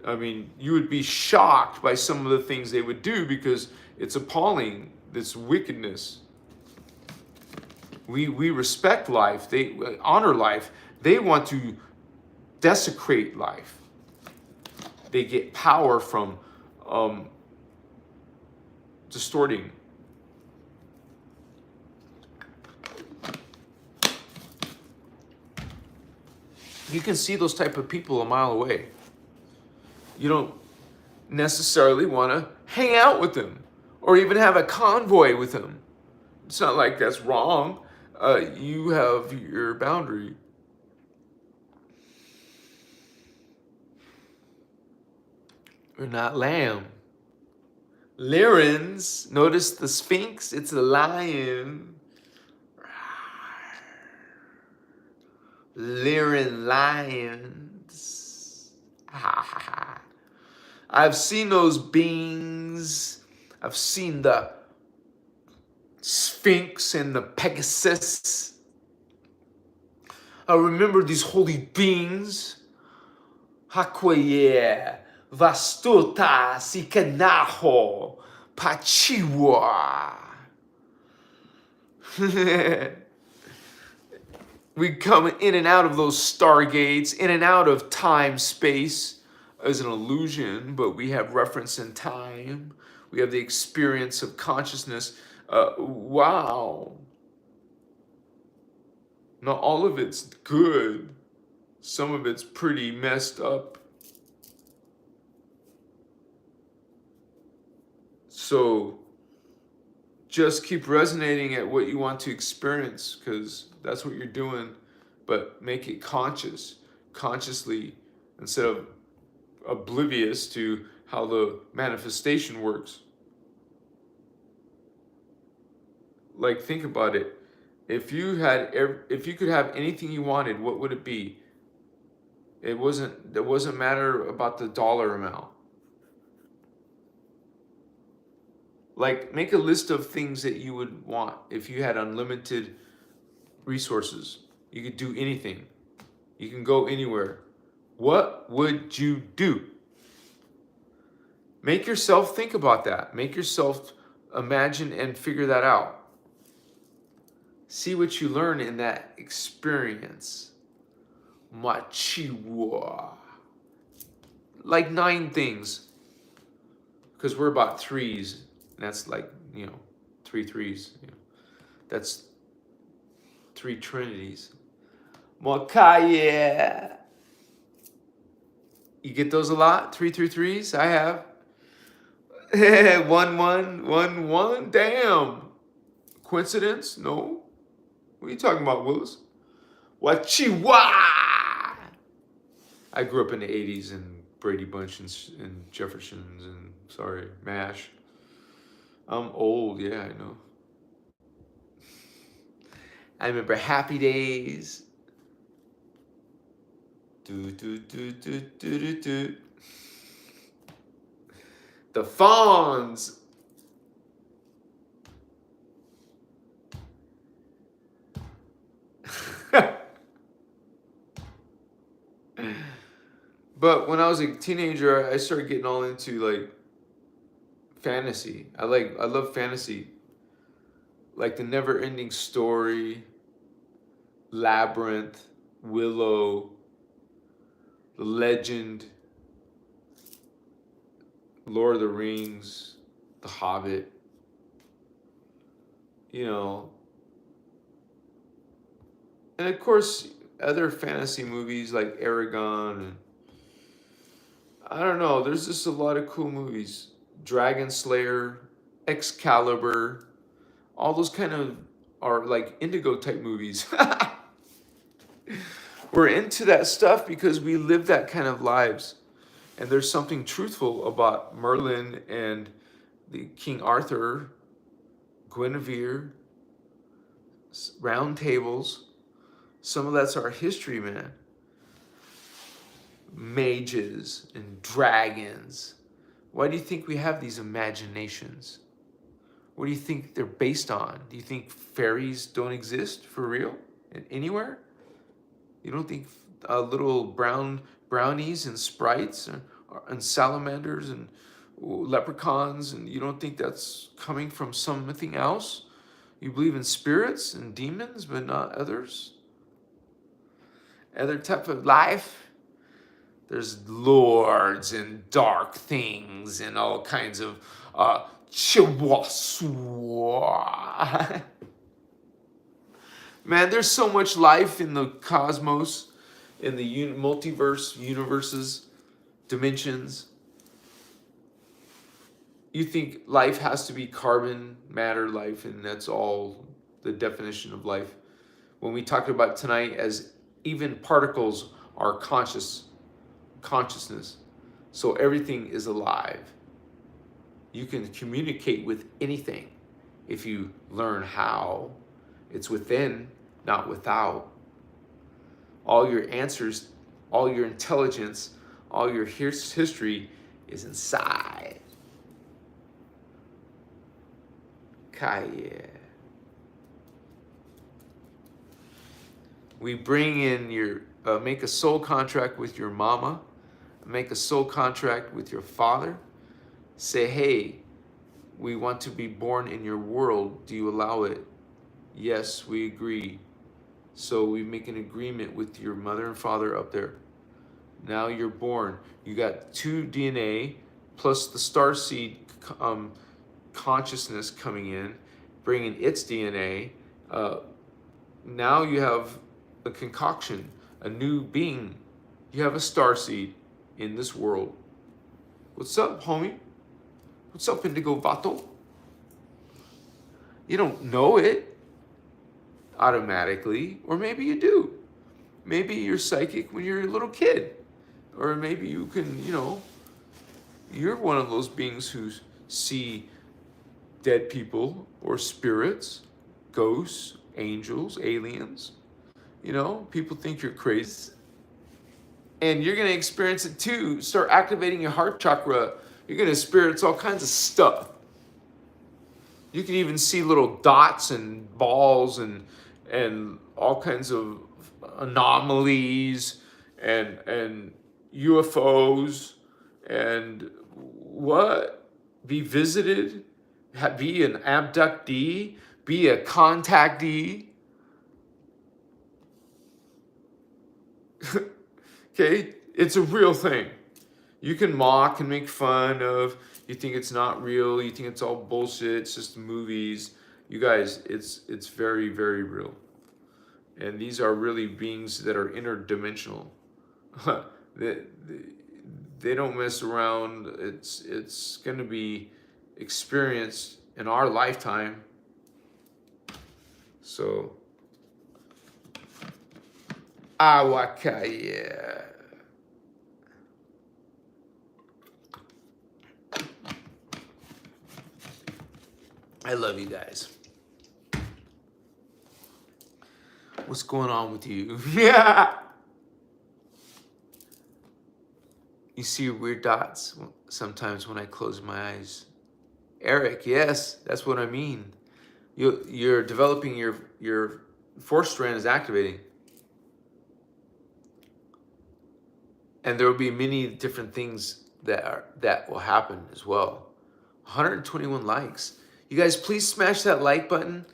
Speaker 1: I mean, you would be shocked by some of the things they would do because it's appalling, this wickedness. We respect life, they honor life. They want to desecrate life. They get power from distorting. You can see those type of people a mile away. You don't necessarily want to hang out with them or even have a convoy with them. It's not like that's wrong. You have your boundary. We're not lamb. Lyrans, notice the Sphinx, it's a lion. Lyran lions. I've seen those beings. I've seen the Sphinx and the Pegasus. I remember these holy beings. Hakoye, Vastuta, Sikanaho, Pachiwa. We come in and out of those stargates, in and out of time, space as an illusion, but we have reference in time. We have the experience of consciousness. Wow. Not all of it's good. Some of it's pretty messed up. So just keep resonating at what you want to experience, because that's what you're doing, but make it consciously, instead of oblivious to how the manifestation works. Like, think about it. If you could have anything you wanted, what would it be? It wasn't matter about the dollar amount. Like, make a list of things that you would want if you had unlimited resources. You could do anything. You can go anywhere. What would you do? Make yourself think about that. Make yourself imagine and figure that out. See what you learn in that experience. Machiwa. Like 9 things. Because we're about 3s. And that's like, 3 3s. That's 3 trinities. Mokaya. You get those a lot? 3 3s? I have. 1 1 1 1. Damn. Coincidence? No. What are you talking about, Willis? Wachiwa. I grew up in the 80s in Brady Bunch and Jeffersons and MASH. I'm old, yeah, I know. I remember Happy Days. Do. The Fawns. But when I was a teenager, I started getting all into like fantasy. I love fantasy. Like the never-ending story, Labyrinth, Willow, The Legend, Lord of the Rings, The Hobbit, you know, and of course other fantasy movies like Aragon, and I don't know, there's just a lot of cool movies. Dragon Slayer, Excalibur, all those kind of are like Indigo type movies. We're into that stuff because we live that kind of lives. And there's something truthful about Merlin and the King Arthur, Guinevere, round tables. Some of that's our history, man. Mages and dragons. Why do you think we have these imaginations? What do you think they're based on? Do you think fairies don't exist for real anywhere? You don't think little brownies and sprites and salamanders and leprechauns, and you don't think that's coming from something else? You believe in spirits and demons, but not others? Other type of life? There's lords and dark things and all kinds of chihuahua. Man, there's so much life in the cosmos, in the multiverse, universes, dimensions. You think life has to be carbon, matter, life, and that's all the definition of life. When we talked about tonight as even particles are consciousness. So everything is alive. You can communicate with anything if you learn how. It's within, not without. All your answers, all your intelligence, all your history is inside. Kaya. We bring in your, make a soul contract with your mama, make a soul contract with your father. Say, hey, we want to be born in your world. Do you allow it? Yes, we agree. So we make an agreement with your mother and father up there. Now you're born. You got 2 DNA plus the starseed consciousness coming in, bringing its DNA. Now you have a concoction, a new being. You have a starseed in this world. What's up, homie? What's up, Indigo Vato? You don't know it automatically, or maybe you do. Maybe you're psychic when you're a little kid, or maybe you can, you know, you're one of those beings who see dead people or spirits, ghosts, angels, aliens. You know, people think you're crazy. And you're going to experience it too. Start activating your heart chakra. You're going to experience all kinds of stuff. You can even see little dots and balls and all kinds of anomalies and UFOs and what? Be visited, be an abductee, be a contactee. Okay, it's a real thing. You can mock and make fun of, you think it's not real, you think it's all bullshit, it's just movies. You guys, it's very, very real. And these are really beings that are interdimensional. They don't mess around. It's going to be experienced in our lifetime. So, awakaya. I love you guys. What's going on with you? Yeah. You see weird dots sometimes when I close my eyes. Eric, yes, that's what I mean. You're developing your fourth strand is activating. And there will be many different things that will happen as well. 121 likes. You guys, please smash that like button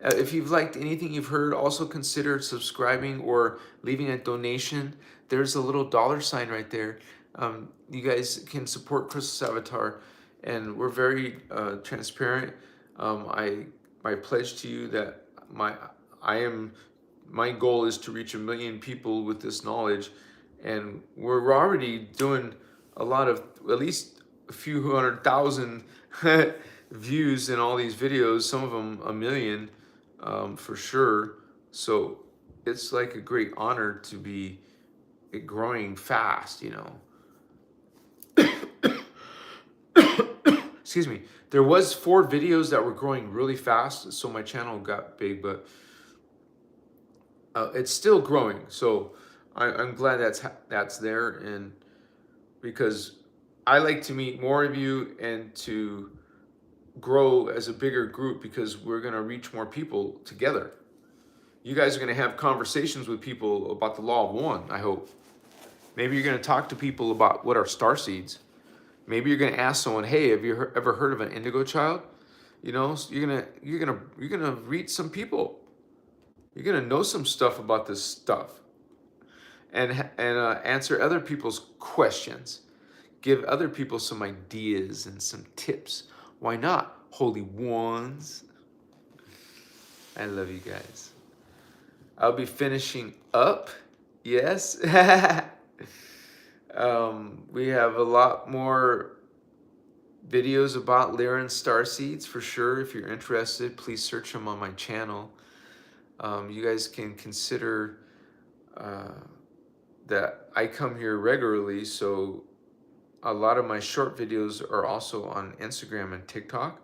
Speaker 1: If you've liked anything you've heard, also consider subscribing or leaving a donation. There's a little $sign right there. You guys can support Christos Avatar, and we're very transparent. I pledge to you that my goal is to reach 1 million people with this knowledge, and we're already doing a lot of, at least a few 100,000 views in all these videos, some of them 1 million for sure. So it's like a great honor to be growing fast, you know. Excuse me. There was 4 videos that were growing really fast, so my channel got big, but it's still growing. So I'm glad that's there, and because I like to meet more of you and to grow as a bigger group, because we're going to reach more people together. You guys are going to have conversations with people about the law of one, I hope. Maybe you're going to talk to people about what are starseeds. Maybe you're going to ask someone, "Hey, have you ever heard of an indigo child?" You know, so you're going to reach some people. You're going to know some stuff about this stuff, and answer other people's questions. Give other people some ideas and some tips. Why not, holy ones? I love you guys. I'll be finishing up. Yes. We have a lot more videos about Lyran Starseeds for sure. If you're interested, please search them on my channel. You guys can consider that I come here regularly, so a lot of my short videos are also on Instagram and TikTok,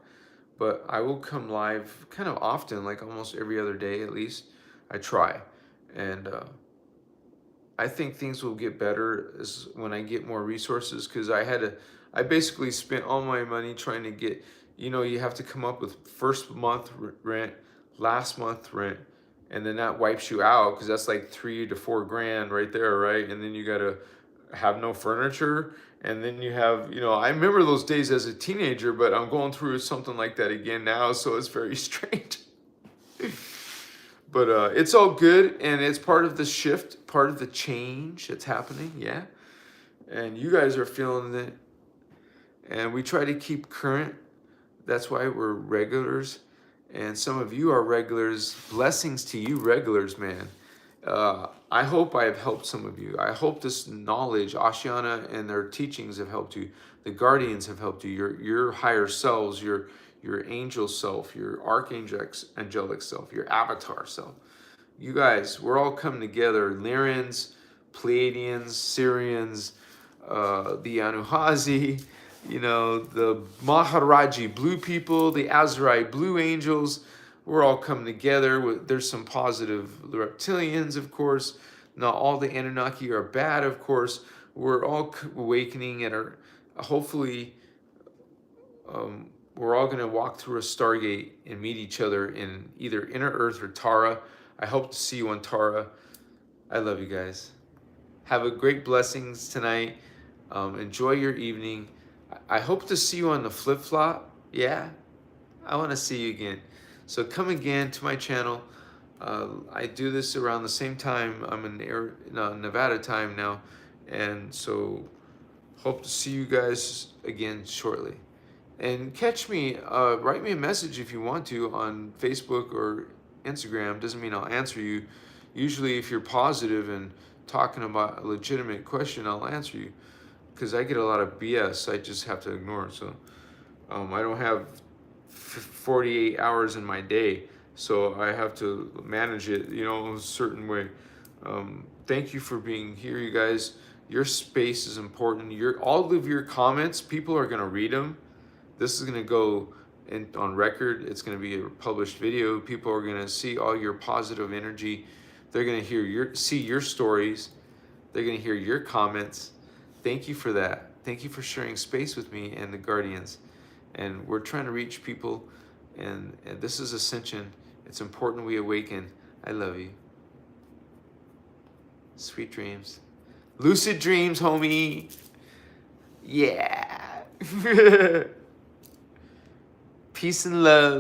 Speaker 1: but I will come live kind of often, like almost every other day at least. I try, and I think things will get better when I get more resources, because I basically spent all my money trying to get, you know, you have to come up with first month rent, last month rent, and then that wipes you out, because that's like $3 to $4 grand right there, right? And then you gotta have no furniture, and then you have, you know, I remember those days as a teenager, but I'm going through something like that again now, so it's very strange. But it's all good, and it's part of the shift, part of the change that's happening, yeah? And you guys are feeling it, and we try to keep current. That's why we're regulars, and some of you are regulars. Blessings to you regulars, man. I hope I have helped some of you. I hope this knowledge, Ashiana and their teachings, have helped you. The guardians have helped you. Your higher selves, your angel self, your angelic self, your avatar self. You guys, we're all coming together. Lyrans, Pleiadians, Syrians, the Anuhazi, you know, the Maharaji blue people, the Azrai blue angels. We're all coming together. There's some positive reptilians, of course. Not all the Anunnaki are bad, of course. We're all awakening, and hopefully we're all going to walk through a Stargate and meet each other in either Inner Earth or Tara. I hope to see you on Tara. I love you guys. Have a great blessings tonight. Enjoy your evening. I hope to see you on the flip-flop. Yeah, I want to see you again. So come again to my channel. I do this around the same time. I'm in Nevada time now. And so hope to see you guys again shortly. And catch me, write me a message if you want to on Facebook or Instagram. Doesn't mean I'll answer you. Usually if you're positive and talking about a legitimate question, I'll answer you. Because I get a lot of BS I just have to ignore. So I don't have 48 hours in my day, so I have to manage it, you know, a certain way. Thank you for being here, you guys. Your space is important. All of your comments, people are going to read them. This is going to go on record. It's going to be a published video. People are going to see all your positive energy. They're going to see your stories. They're going to hear your comments. Thank you for that. Thank you for sharing space with me and the Guardians. And we're trying to reach people, and this is Ascension. It's important we awaken. I love you. Sweet dreams. Lucid dreams, homie. Yeah. Peace and love.